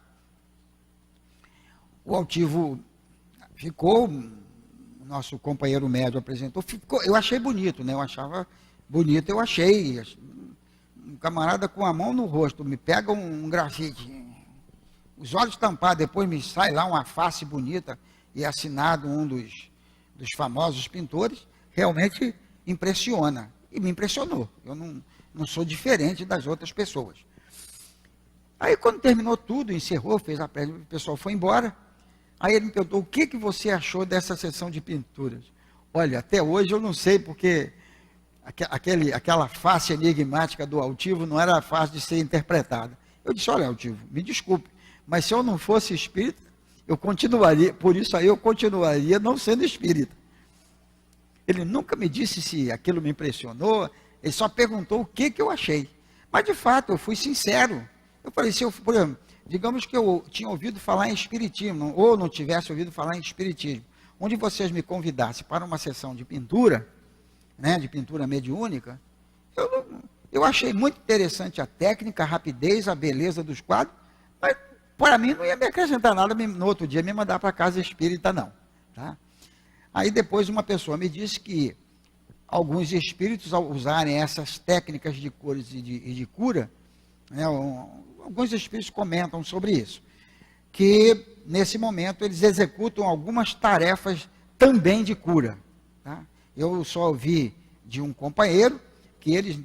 O altivo ficou nosso companheiro médio apresentou, eu achei bonito, né? Eu achava bonito, eu achei. Um camarada com a mão no rosto, me pega um grafite, os olhos tampados, depois me sai lá uma face bonita e assinado um dos famosos pintores, realmente impressiona. E me impressionou. Eu não sou diferente das outras pessoas. Aí quando terminou tudo, encerrou, fez a prece, o pessoal foi embora. Aí ele me perguntou, o que você achou dessa sessão de pinturas? Olha, até hoje eu não sei, porque aquela face enigmática do altivo não era fácil de ser interpretada. Eu disse, olha, altivo, me desculpe, mas se eu não fosse espírita, eu continuaria, por isso aí eu continuaria não sendo espírita. Ele nunca me disse se aquilo me impressionou, ele só perguntou o que eu achei. Mas de fato, eu fui sincero. Eu falei, por exemplo, digamos que eu tinha ouvido falar em espiritismo, ou não tivesse ouvido falar em espiritismo, onde vocês me convidassem para uma sessão de pintura, né, de pintura mediúnica, eu achei muito interessante a técnica, a rapidez, a beleza dos quadros, mas para mim não ia me acrescentar nada no outro dia me mandar para casa espírita, não. Tá? Aí depois uma pessoa me disse que alguns espíritos, ao usarem essas técnicas de cores e de cura, né, alguns espíritos comentam sobre isso, que nesse momento eles executam algumas tarefas também de cura. Tá? Eu só ouvi de um companheiro que eles,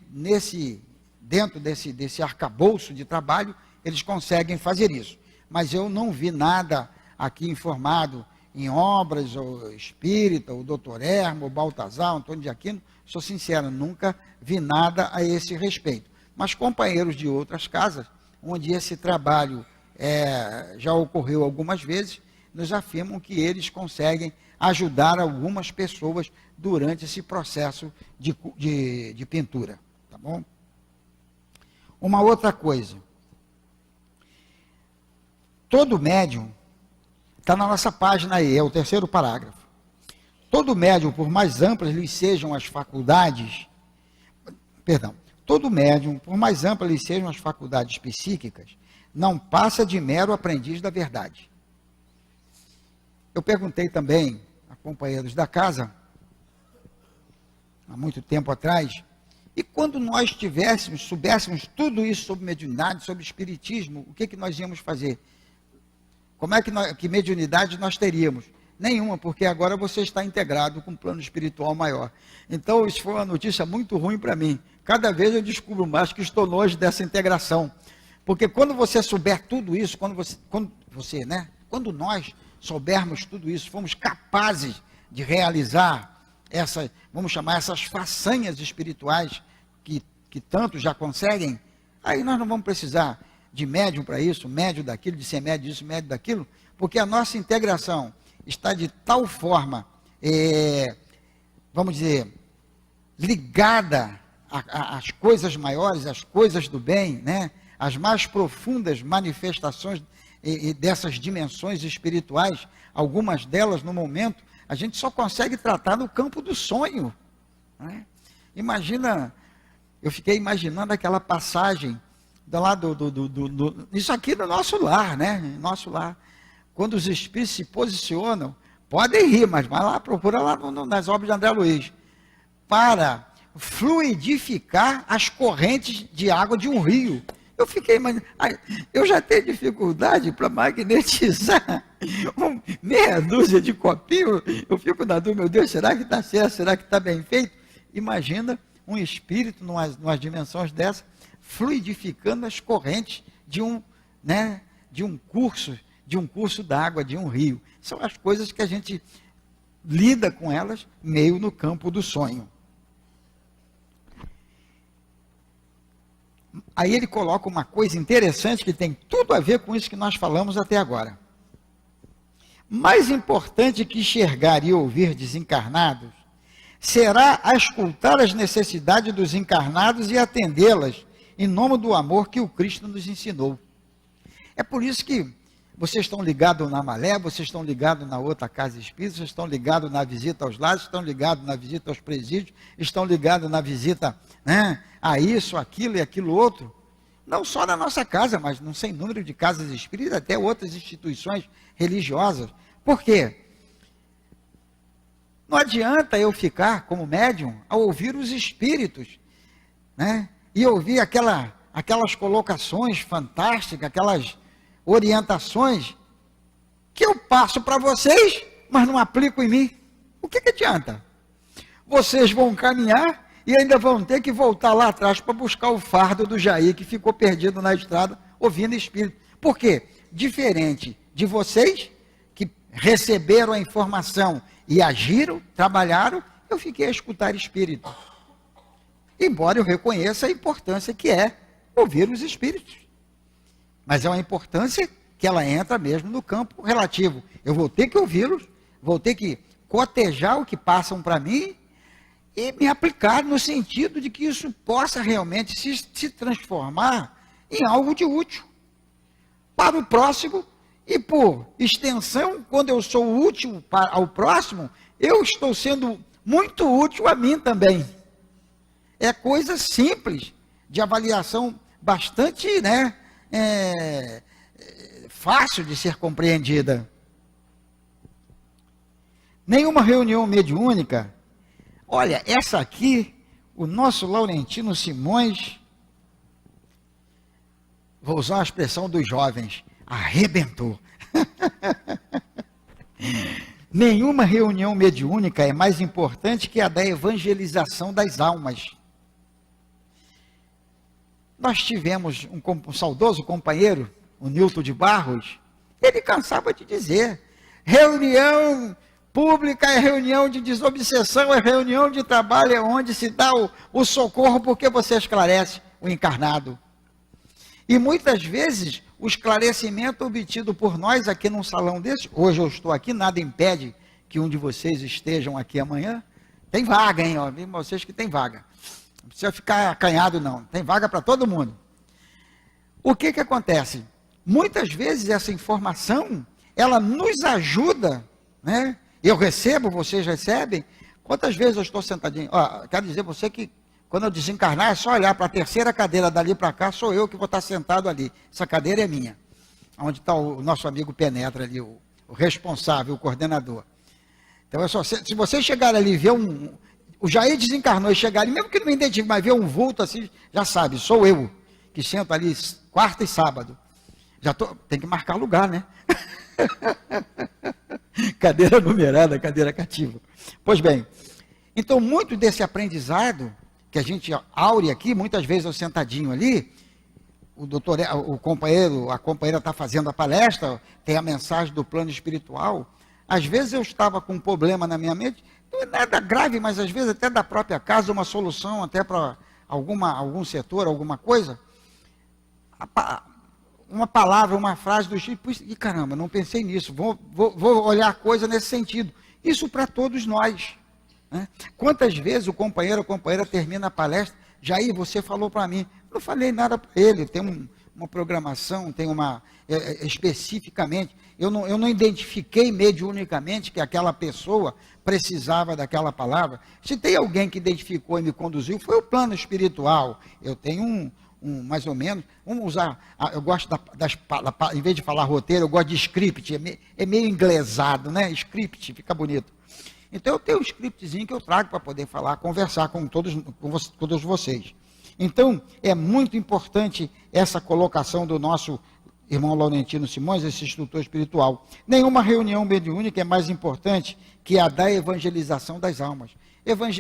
dentro desse arcabouço de trabalho, eles conseguem fazer isso. Mas eu não vi nada aqui informado em obras, ou Espírita, o Dr. Hermo, o Baltazar, o Antônio de Aquino. Sou sincero, nunca vi nada a esse respeito. Mas companheiros de outras casas, onde esse trabalho já ocorreu algumas vezes, nos afirmam que eles conseguem ajudar algumas pessoas durante esse processo de pintura. Tá bom? Uma outra coisa. Todo médium, está na nossa página aí, é o 3º parágrafo. Todo médium, por mais amplas lhe sejam as faculdades, todo médium, por mais amplas lhe sejam as faculdades psíquicas, não passa de mero aprendiz da verdade. Eu perguntei também a companheiros da casa, há muito tempo atrás, e quando nós soubéssemos tudo isso sobre mediunidade, sobre espiritismo, o que nós íamos fazer? Como é que mediunidade nós teríamos? Nenhuma, porque agora você está integrado com um plano espiritual maior. Então, isso foi uma notícia muito ruim para mim. Cada vez eu descubro mais que estou longe dessa integração. Porque quando você souber tudo isso, quando nós soubermos tudo isso, fomos capazes de realizar vamos chamar essas façanhas espirituais que tantos já conseguem, aí nós não vamos precisar de médium para isso, médium daquilo, de ser médium disso, médium daquilo, porque a nossa integração está de tal forma, vamos dizer, ligada às coisas maiores, às coisas do bem, né? As mais profundas manifestações dessas dimensões espirituais, algumas delas no momento, a gente só consegue tratar no campo do sonho. Né? Imagina, eu fiquei imaginando aquela passagem isso aqui no nosso lar, né? Nosso lar. Quando os espíritos se posicionam, podem rir, mas vai lá, procura lá nas obras de André Luiz, para fluidificar as correntes de água de um rio. Eu fiquei imaginando, eu já tenho dificuldade para magnetizar meia dúzia de copinhos, eu fico na dúvida, meu Deus, será que está certo, será que está bem feito? Imagina um espírito, numas dimensões dessas, fluidificando as correntes de um curso d'água, de um rio. São as coisas que a gente lida com elas meio no campo do sonho. Aí ele coloca uma coisa interessante que tem tudo a ver com isso que nós falamos até agora. Mais importante que enxergar e ouvir desencarnados será escutar as necessidades dos encarnados e atendê-las em nome do amor que o Cristo nos ensinou. É por isso que vocês estão ligados na Malé, vocês estão ligados na outra casa espírita, vocês estão ligados na visita aos lares, estão ligados na visita aos presídios, estão ligados na visita, né, a isso, aquilo e aquilo outro. Não só na nossa casa, mas num sem número de casas espíritas, até outras instituições religiosas. Por quê? Não adianta eu ficar como médium a ouvir os espíritos, né? E ouvir aquelas colocações fantásticas, aquelas orientações que eu passo para vocês, mas não aplico em mim. O que adianta? Vocês vão caminhar e ainda vão ter que voltar lá atrás para buscar o fardo do Jair, que ficou perdido na estrada, ouvindo espírito. Por quê? Diferente de vocês, que receberam a informação e agiram, trabalharam, eu fiquei a escutar espírito. Embora eu reconheça a importância que é ouvir os espíritos. Mas é uma importância que ela entra mesmo no campo relativo. Eu vou ter que ouvi-los, vou ter que cotejar o que passam para mim e me aplicar no sentido de que isso possa realmente se transformar em algo de útil para o próximo e, por extensão, quando eu sou útil ao próximo, eu estou sendo muito útil a mim também. É coisa simples, de avaliação bastante, né, fácil de ser compreendida. Nenhuma reunião mediúnica. Olha, essa aqui, o nosso Laurentino Simões, vou usar a expressão dos jovens, arrebentou. Nenhuma reunião mediúnica é mais importante que a da evangelização das almas. Nós tivemos um saudoso companheiro, o Nilton de Barros, ele cansava de dizer, reunião pública é reunião de desobsessão, é reunião de trabalho, é onde se dá o socorro, porque você esclarece o encarnado. E muitas vezes, o esclarecimento obtido por nós aqui num salão desse, hoje eu estou aqui, nada impede que um de vocês estejam aqui amanhã, tem vaga, hein, ó, vocês que tem vaga. Não precisa ficar acanhado, não. Tem vaga para todo mundo. O que acontece? Muitas vezes essa informação, ela nos ajuda, né? Eu recebo, vocês recebem. Quantas vezes eu estou sentadinho? Ó, quero dizer você que quando eu desencarnar, é só olhar para a terceira cadeira dali para cá, sou eu que vou estar sentado ali. Essa cadeira é minha. Onde está o nosso amigo Penetra ali, o responsável, o coordenador. Então, se você chegar ali e ver o Jair desencarnou e chegar ali, mesmo que não me identifique, mas ver um vulto assim, já sabe, sou eu, que sento ali quarta e sábado. Tem que marcar lugar, né? Cadeira numerada, cadeira cativa. Pois bem, então muito desse aprendizado, que a gente aure aqui, muitas vezes eu sentadinho ali, a companheira está fazendo a palestra, tem a mensagem do plano espiritual, às vezes eu estava com um problema na minha mente, não é nada grave, mas às vezes até da própria casa, uma solução até para algum setor, alguma coisa, uma palavra, uma frase do tipo, e caramba, não pensei nisso, vou olhar a coisa nesse sentido. Isso para todos nós. Né? Quantas vezes o companheiro ou a companheira termina a palestra, Jair, você falou para mim, não falei nada para ele, tem uma programação, tem especificamente, eu não identifiquei mediunicamente que aquela pessoa precisava daquela palavra. Se tem alguém que identificou e me conduziu, foi o plano espiritual. Eu tenho mais ou menos, vamos usar, eu gosto em vez de falar roteiro, eu gosto de script, é meio inglesado, né? Script, fica bonito. Então eu tenho um scriptzinho que eu trago para poder falar, conversar com todos vocês. Então é muito importante essa colocação do nosso irmão Laurentino Simões, esse instrutor espiritual. Nenhuma reunião mediúnica é mais importante que a da evangelização das almas.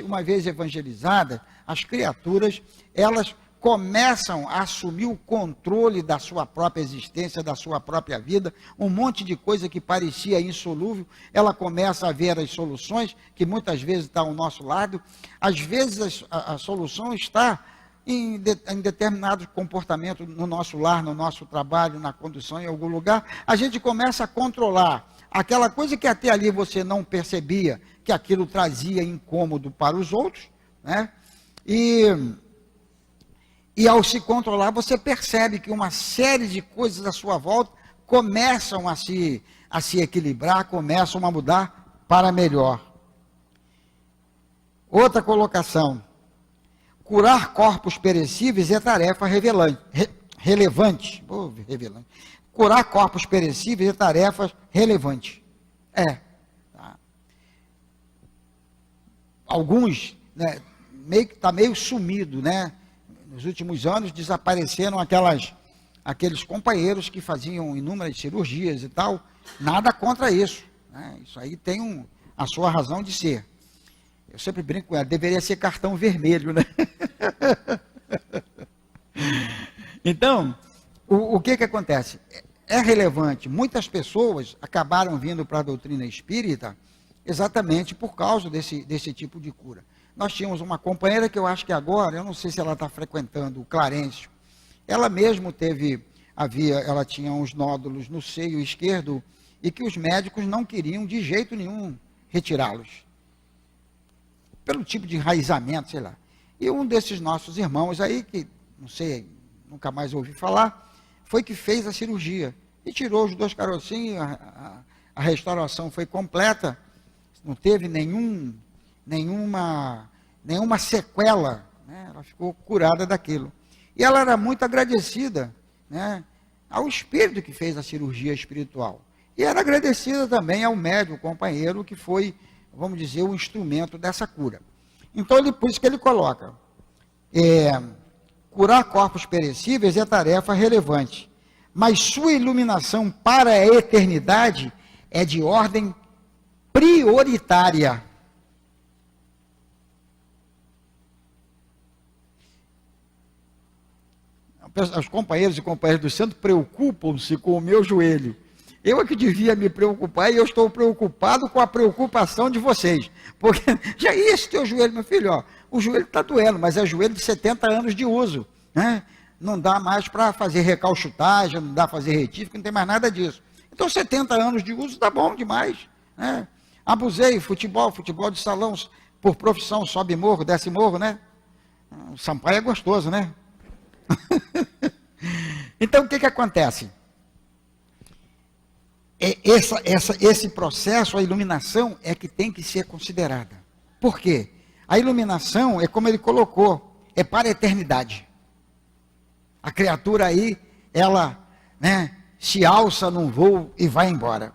Uma vez evangelizadas, as criaturas, elas começam a assumir o controle da sua própria existência, da sua própria vida, um monte de coisa que parecia insolúvel, ela começa a ver as soluções, que muitas vezes estão ao nosso lado, às vezes a solução está em determinado comportamento no nosso lar, no nosso trabalho, na condução, em algum lugar, a gente começa a controlar aquela coisa que até ali você não percebia, que aquilo trazia incômodo para os outros, né? E ao se controlar, você percebe que uma série de coisas à sua volta começam a se equilibrar, começam a mudar para melhor. Outra colocação. Curar corpos perecíveis é tarefa relevante. Curar corpos perecíveis é tarefa relevante. Tá. alguns, né, está meio sumido, né? Nos últimos anos desapareceram aqueles companheiros que faziam inúmeras cirurgias e tal. Nada contra isso, né? Isso aí tem a sua razão de ser. Eu sempre brinco com ela, deveria ser cartão vermelho, né? Então, o que acontece? É relevante, muitas pessoas acabaram vindo para a doutrina espírita exatamente por causa desse tipo de cura. Nós tínhamos uma companheira que eu acho que agora, eu não sei se ela está frequentando o Clarencio, ela mesmo ela tinha uns nódulos no seio esquerdo e que os médicos não queriam de jeito nenhum retirá-los, pelo tipo de enraizamento, sei lá. E um desses nossos irmãos aí, que não sei, nunca mais ouvi falar, foi que fez a cirurgia e tirou os 2 carocinhos, a restauração foi completa, não teve nenhuma sequela, né? Ela ficou curada daquilo. E ela era muito agradecida, né, ao espírito que fez a cirurgia espiritual. E era agradecida também ao médico, companheiro, que foi, vamos dizer, o instrumento dessa cura. Então, por isso que ele coloca, curar corpos perecíveis é tarefa relevante, mas sua iluminação para a eternidade é de ordem prioritária. Os companheiros e companheiras do centro preocupam-se com o meu joelho. Eu é que devia me preocupar e eu estou preocupado com a preocupação de vocês. Porque, já esse teu joelho, meu filho, ó, o joelho está doendo, mas é joelho de 70 anos de uso, né? Não dá mais para fazer recalchutagem, não dá para fazer retífico, não tem mais nada disso. Então, 70 anos de uso está bom demais, né? Abusei, futebol de salão, por profissão, sobe morro, desce morro, né? O Sampaio é gostoso, né? Então, o que acontece? Esse processo, a iluminação, é que tem que ser considerada. Por quê? A iluminação é como ele colocou, é para a eternidade. A criatura aí, ela, né, se alça num voo e vai embora.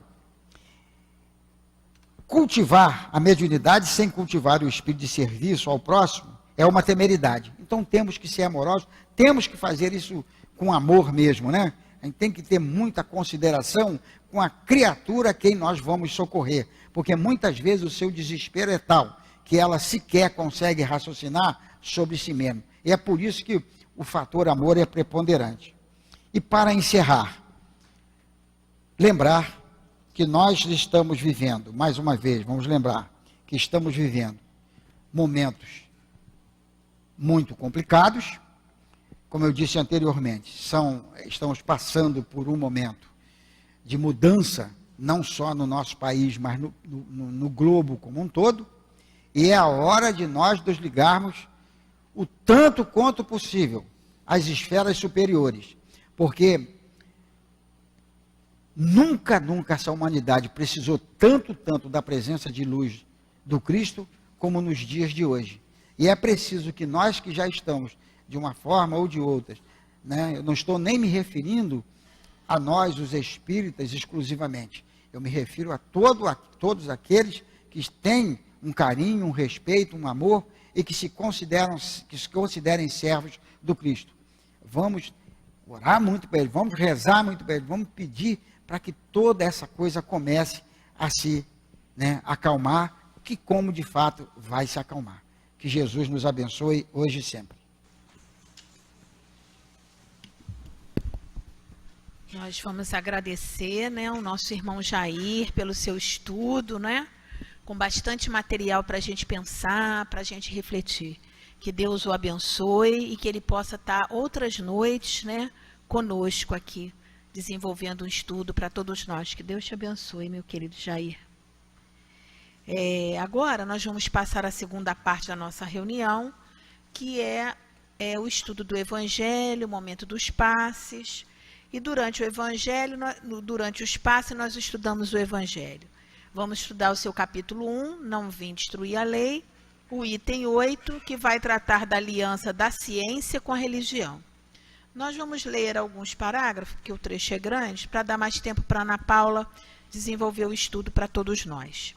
Cultivar a mediunidade sem cultivar o espírito de serviço ao próximo é uma temeridade. Então temos que ser amorosos, temos que fazer isso com amor mesmo, né? A gente tem que ter muita consideração com a criatura a quem nós vamos socorrer, porque muitas vezes o seu desespero é tal que ela sequer consegue raciocinar sobre si mesma. E é por isso que o fator amor é preponderante. E para encerrar, lembrar que nós estamos vivendo, mais uma vez, vamos lembrar que estamos vivendo momentos muito complicados, como eu disse anteriormente, estamos passando por um momento de mudança, não só no nosso país, mas no globo como um todo, e é a hora de nós nos ligarmos o tanto quanto possível às esferas superiores, porque nunca essa humanidade precisou tanto da presença de luz do Cristo como nos dias de hoje. E é preciso que nós que já estamos de uma forma ou de outra, né? Eu não estou nem me referindo a nós, os espíritas, exclusivamente. Eu me refiro a todos aqueles que têm um carinho, um respeito, um amor e que se considerem servos do Cristo. Vamos orar muito para ele, vamos rezar muito para ele, vamos pedir para que toda essa coisa comece a se, né, acalmar, que como de fato vai se acalmar. Que Jesus nos abençoe hoje e sempre. Nós vamos agradecer, né, o nosso irmão Jair pelo seu estudo, né, com bastante material para a gente pensar, para a gente refletir. Que Deus o abençoe e que ele possa estar outras noites, né, conosco aqui, desenvolvendo um estudo para todos nós. Que Deus te abençoe, meu querido Jair. Agora nós vamos passar a segunda parte da nossa reunião, que é o estudo do Evangelho, o momento dos passes. E durante o Evangelho, durante os passes, nós estudamos o Evangelho. Vamos estudar o seu capítulo 1, Não Vim Destruir a Lei, o item 8, que vai tratar da aliança da ciência com a religião. Nós vamos ler alguns parágrafos, porque o trecho é grande, para dar mais tempo para a Ana Paula desenvolver o estudo para todos nós.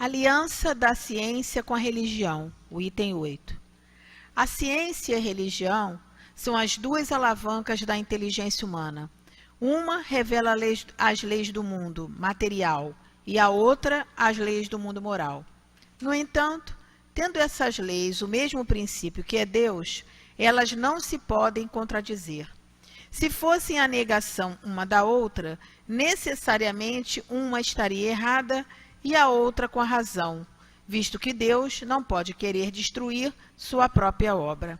Aliança da ciência com a religião, o item 8. A ciência e a religião são as duas alavancas da inteligência humana. Uma revela as leis do mundo material e a outra as leis do mundo moral. No entanto, tendo essas leis o mesmo princípio que é Deus, elas não se podem contradizer. Se fossem a negação uma da outra, necessariamente uma estaria errada e a outra com a razão, visto que Deus não pode querer destruir sua própria obra.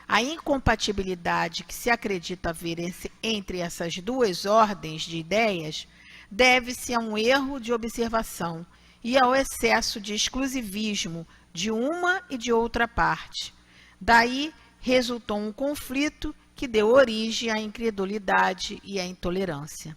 A incompatibilidade que se acredita haver entre essas duas ordens de ideias deve-se a um erro de observação e ao excesso de exclusivismo de uma e de outra parte. Daí resultou um conflito que deu origem à incredulidade e à intolerância.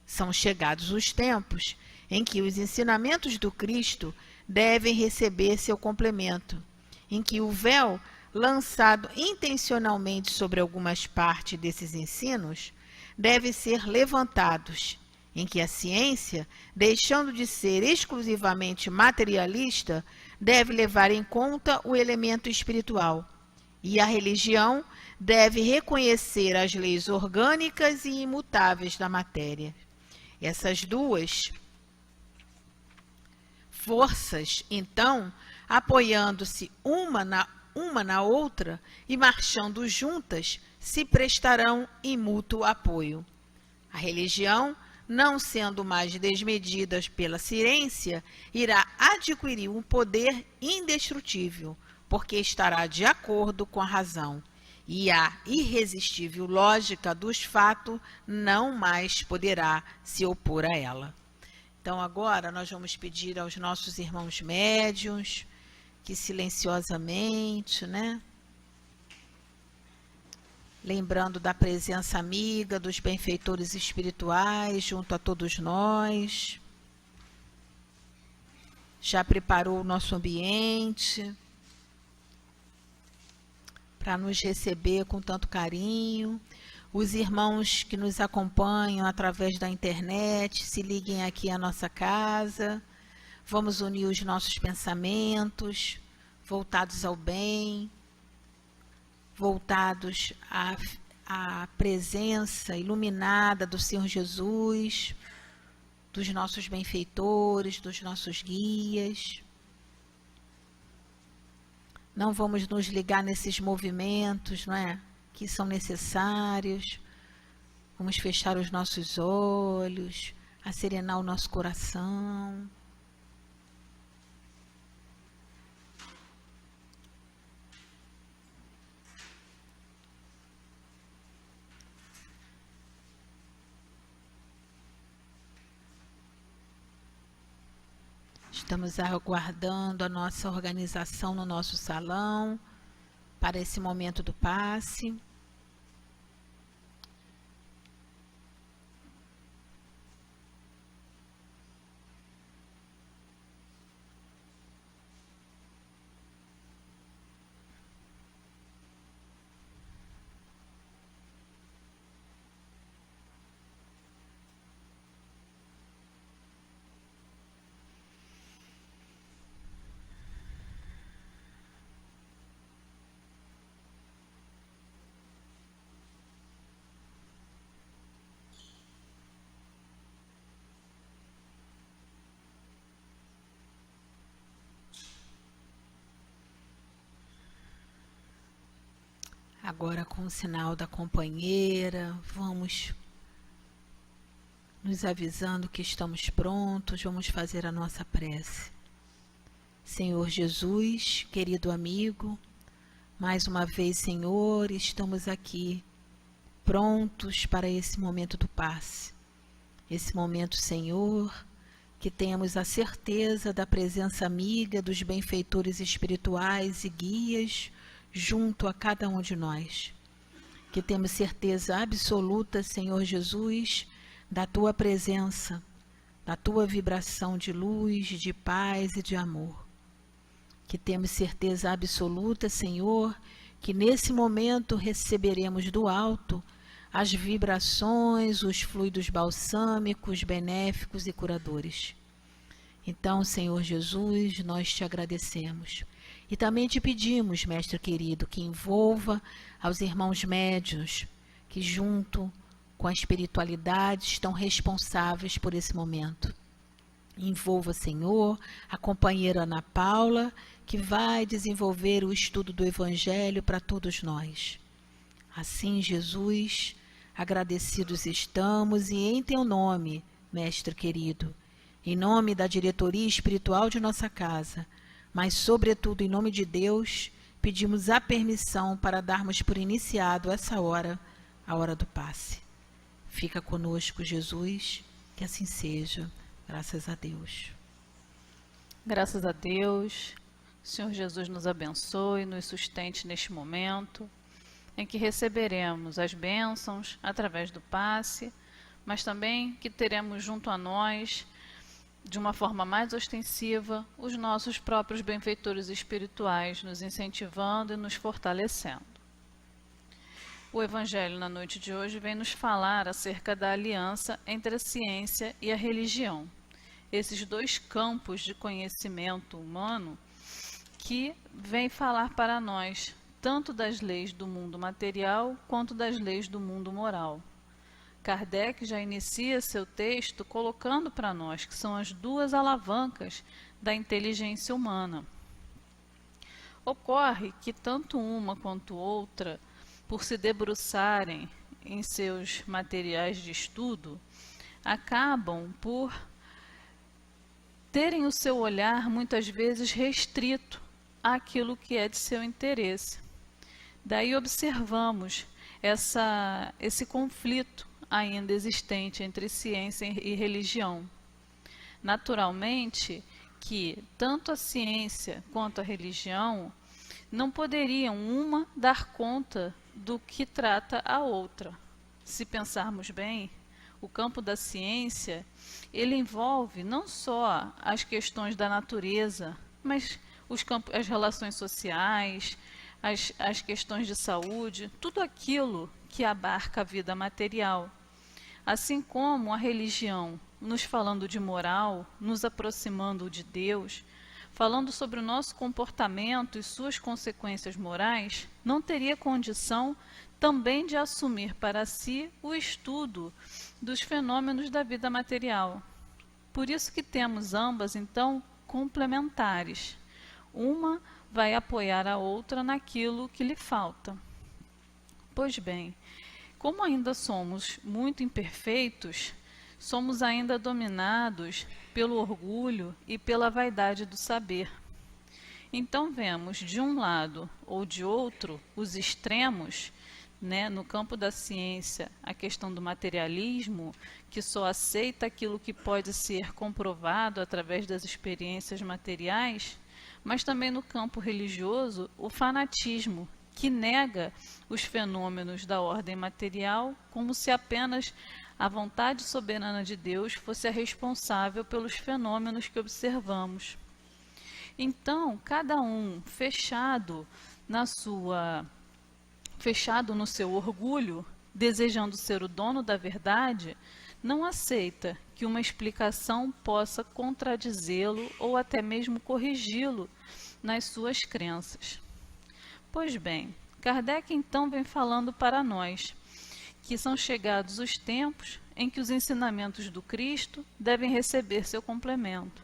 São chegados os tempos em que os ensinamentos do Cristo devem receber seu complemento, em que o véu lançado intencionalmente sobre algumas partes desses ensinos deve ser levantados, em que a ciência, deixando de ser exclusivamente materialista, deve levar em conta o elemento espiritual, e a religião deve reconhecer as leis orgânicas e imutáveis da matéria. Essas duas forças, então, apoiando-se uma na outra e marchando juntas, se prestarão em mútuo apoio. A religião, não sendo mais desmedida pela ciência, irá adquirir um poder indestrutível, porque estará de acordo com a razão, e a irresistível lógica dos fatos não mais poderá se opor a ela. Então, agora, nós vamos pedir aos nossos irmãos médiuns que silenciosamente, lembrando da presença amiga dos benfeitores espirituais junto a todos nós, já preparou o nosso ambiente para nos receber com tanto carinho. Os irmãos que nos acompanham através da internet, se liguem aqui à nossa casa. Vamos unir os nossos pensamentos, voltados ao bem, voltados à presença iluminada do Senhor Jesus, dos nossos benfeitores, dos nossos guias. Não vamos nos ligar nesses movimentos, que são necessários. Vamos fechar os nossos olhos, acerenar o nosso coração. Estamos aguardando a nossa organização no nosso salão para esse momento do passe. Agora, com o sinal da companheira, vamos nos avisando que estamos prontos, vamos fazer a nossa prece. Senhor Jesus, querido amigo, mais uma vez, Senhor, estamos aqui prontos para esse momento do passe. Esse momento, Senhor, que tenhamos a certeza da presença amiga dos benfeitores espirituais e guias junto a cada um de nós. Que temos certeza absoluta, Senhor Jesus, da Tua presença, da Tua vibração de luz, de paz e de amor. Que temos certeza absoluta, Senhor, que nesse momento receberemos do alto as vibrações, os fluidos balsâmicos, benéficos e curadores. Então, Senhor Jesus, nós te agradecemos. E também te pedimos, Mestre querido, que envolva aos irmãos médiuns, que junto com a espiritualidade estão responsáveis por esse momento. Envolva, Senhor, a companheira Ana Paula, que vai desenvolver o estudo do Evangelho para todos nós. Assim, Jesus, agradecidos estamos e em teu nome, Mestre querido, em nome da diretoria espiritual de nossa casa, mas sobretudo em nome de Deus, pedimos a permissão para darmos por iniciado essa hora, a hora do passe. Fica conosco, Jesus, que assim seja. Graças a Deus. Graças a Deus, o Senhor Jesus nos abençoe, nos sustente neste momento, em que receberemos as bênçãos através do passe, mas também que teremos junto a nós, de uma forma mais ostensiva, os nossos próprios benfeitores espirituais, nos incentivando e nos fortalecendo. O Evangelho na noite de hoje vem nos falar acerca da aliança entre a ciência e a religião. Esses dois campos de conhecimento humano que vêm falar para nós tanto das leis do mundo material quanto das leis do mundo moral. Kardec já inicia seu texto colocando para nós que são as duas alavancas da inteligência humana. Ocorre que tanto uma quanto outra, por se debruçarem em seus materiais de estudo, acabam por terem o seu olhar muitas vezes restrito àquilo que é de seu interesse. Daí observamos esse conflito ainda existente entre ciência e religião. Naturalmente que tanto a ciência quanto a religião não poderiam uma dar conta do que trata a outra. Se pensarmos bem, o campo da ciência, ele envolve não só as questões da natureza, mas as relações sociais, as questões de saúde, tudo aquilo que abarca a vida material. Assim como a religião, nos falando de moral, nos aproximando de Deus, falando sobre o nosso comportamento e suas consequências morais, não teria condição também de assumir para si o estudo dos fenômenos da vida material. Por isso que temos ambas, então, complementares. Uma vai apoiar a outra naquilo que lhe falta. Pois bem, como ainda somos muito imperfeitos, somos ainda dominados pelo orgulho e pela vaidade do saber. Então vemos de um lado ou de outro os extremos, no campo da ciência, a questão do materialismo, que só aceita aquilo que pode ser comprovado através das experiências materiais, mas também no campo religioso, o fanatismo, que nega os fenômenos da ordem material como se apenas a vontade soberana de Deus fosse a responsável pelos fenômenos que observamos. Então, cada um fechado no seu orgulho, desejando ser o dono da verdade, não aceita que uma explicação possa contradizê-lo ou até mesmo corrigi-lo nas suas crenças. Pois bem, Kardec então vem falando para nós que são chegados os tempos em que os ensinamentos do Cristo devem receber seu complemento.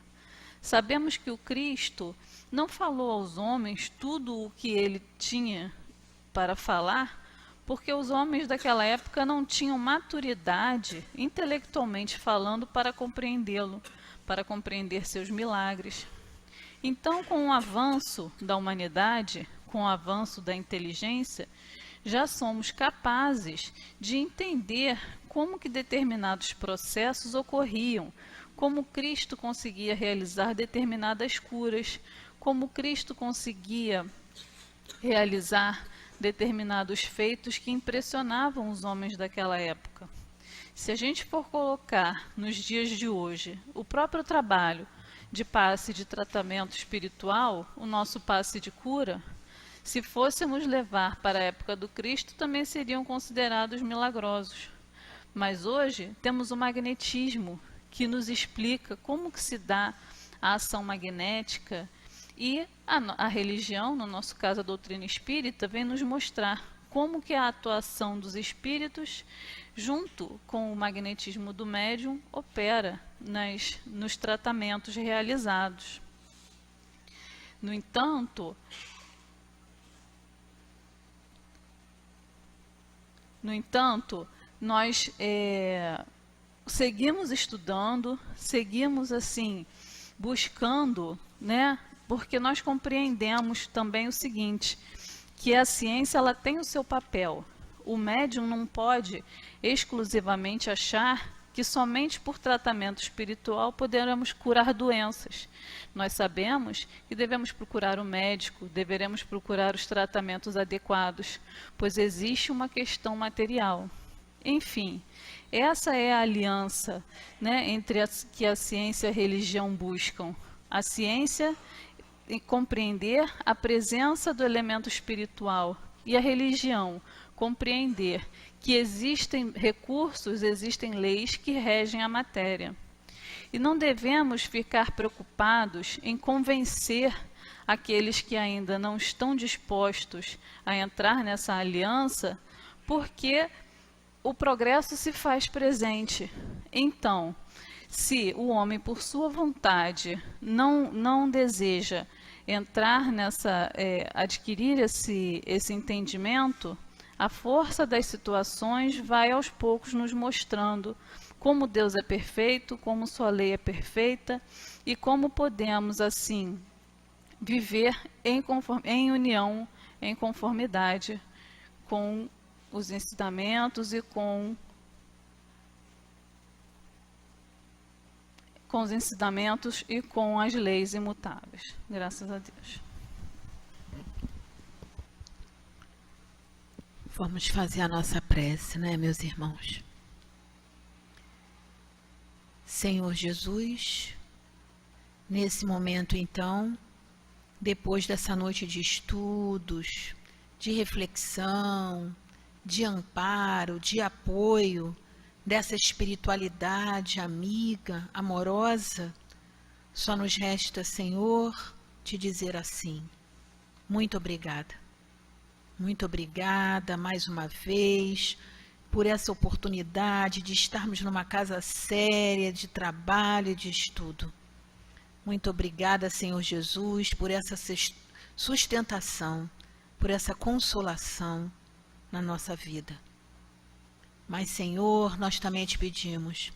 Sabemos que o Cristo não falou aos homens tudo o que ele tinha para falar, porque os homens daquela época não tinham maturidade, intelectualmente falando, para compreendê-lo, para compreender seus milagres. Então, com o avanço da humanidade, com o avanço da inteligência, já somos capazes de entender como que determinados processos ocorriam, como Cristo conseguia realizar determinadas curas, como Cristo conseguia realizar determinados feitos que impressionavam os homens daquela época. Se a gente for colocar nos dias de hoje o próprio trabalho de passe de tratamento espiritual, o nosso passe de cura, se fôssemos levar para a época do Cristo, também seriam considerados milagrosos. Mas hoje temos o magnetismo, que nos explica como que se dá a ação magnética, e a religião, no nosso caso a doutrina espírita, vem nos mostrar como que a atuação dos espíritos, junto com o magnetismo do médium, opera nos tratamentos realizados. No entanto, nós seguimos estudando, seguimos assim, buscando, né? Porque nós compreendemos também o seguinte, que a ciência ela tem o seu papel. O médium não pode exclusivamente achar que somente por tratamento espiritual poderemos curar doenças. Nós sabemos que devemos procurar o médico, deveremos procurar os tratamentos adequados, pois existe uma questão material. Enfim, essa é a aliança, né, entre que a ciência e a religião buscam. A ciência compreender a presença do elemento espiritual e a religião compreender que existem recursos, existem leis que regem a matéria. E não devemos ficar preocupados em convencer aqueles que ainda não estão dispostos a entrar nessa aliança, porque o progresso se faz presente. Então, se o homem, por sua vontade, não deseja entrar adquirir esse entendimento, a força das situações vai aos poucos nos mostrando como Deus é perfeito, como sua lei é perfeita e como podemos, assim, viver em união, em conformidade com os ensinamentos e com os ensinamentos e com as leis imutáveis. Graças a Deus. Vamos fazer a nossa prece, né, meus irmãos? Senhor Jesus, nesse momento, então, depois dessa noite de estudos, de reflexão, de amparo, de apoio, dessa espiritualidade amiga, amorosa, só nos resta, Senhor, te dizer assim: muito obrigada. Muito obrigada mais uma vez por essa oportunidade de estarmos numa casa séria de trabalho e de estudo. Muito obrigada, Senhor Jesus, por essa sustentação, por essa consolação na nossa vida. Mas, Senhor, nós também te pedimos,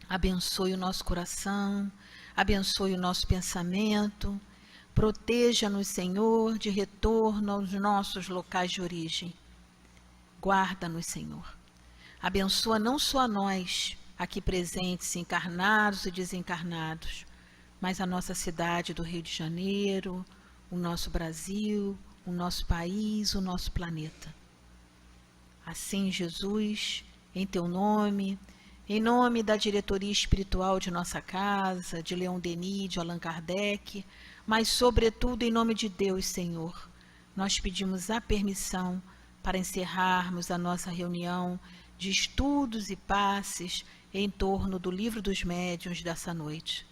abençoe o nosso coração, abençoe o nosso pensamento, proteja-nos, Senhor, de retorno aos nossos locais de origem. Guarda-nos, Senhor. Abençoa não só a nós, aqui presentes, encarnados e desencarnados, mas a nossa cidade do Rio de Janeiro, o nosso Brasil, o nosso país, o nosso planeta. Assim, Jesus, em teu nome, em nome da diretoria espiritual de nossa casa, de Leon Denis, de Allan Kardec, mas sobretudo em nome de Deus, Senhor, nós pedimos a permissão para encerrarmos a nossa reunião de estudos e passes em torno do Livro dos Médiuns dessa noite.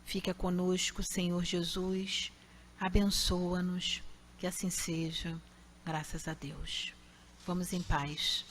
Fica conosco, Senhor Jesus, abençoa-nos, que assim seja, graças a Deus. Vamos em paz.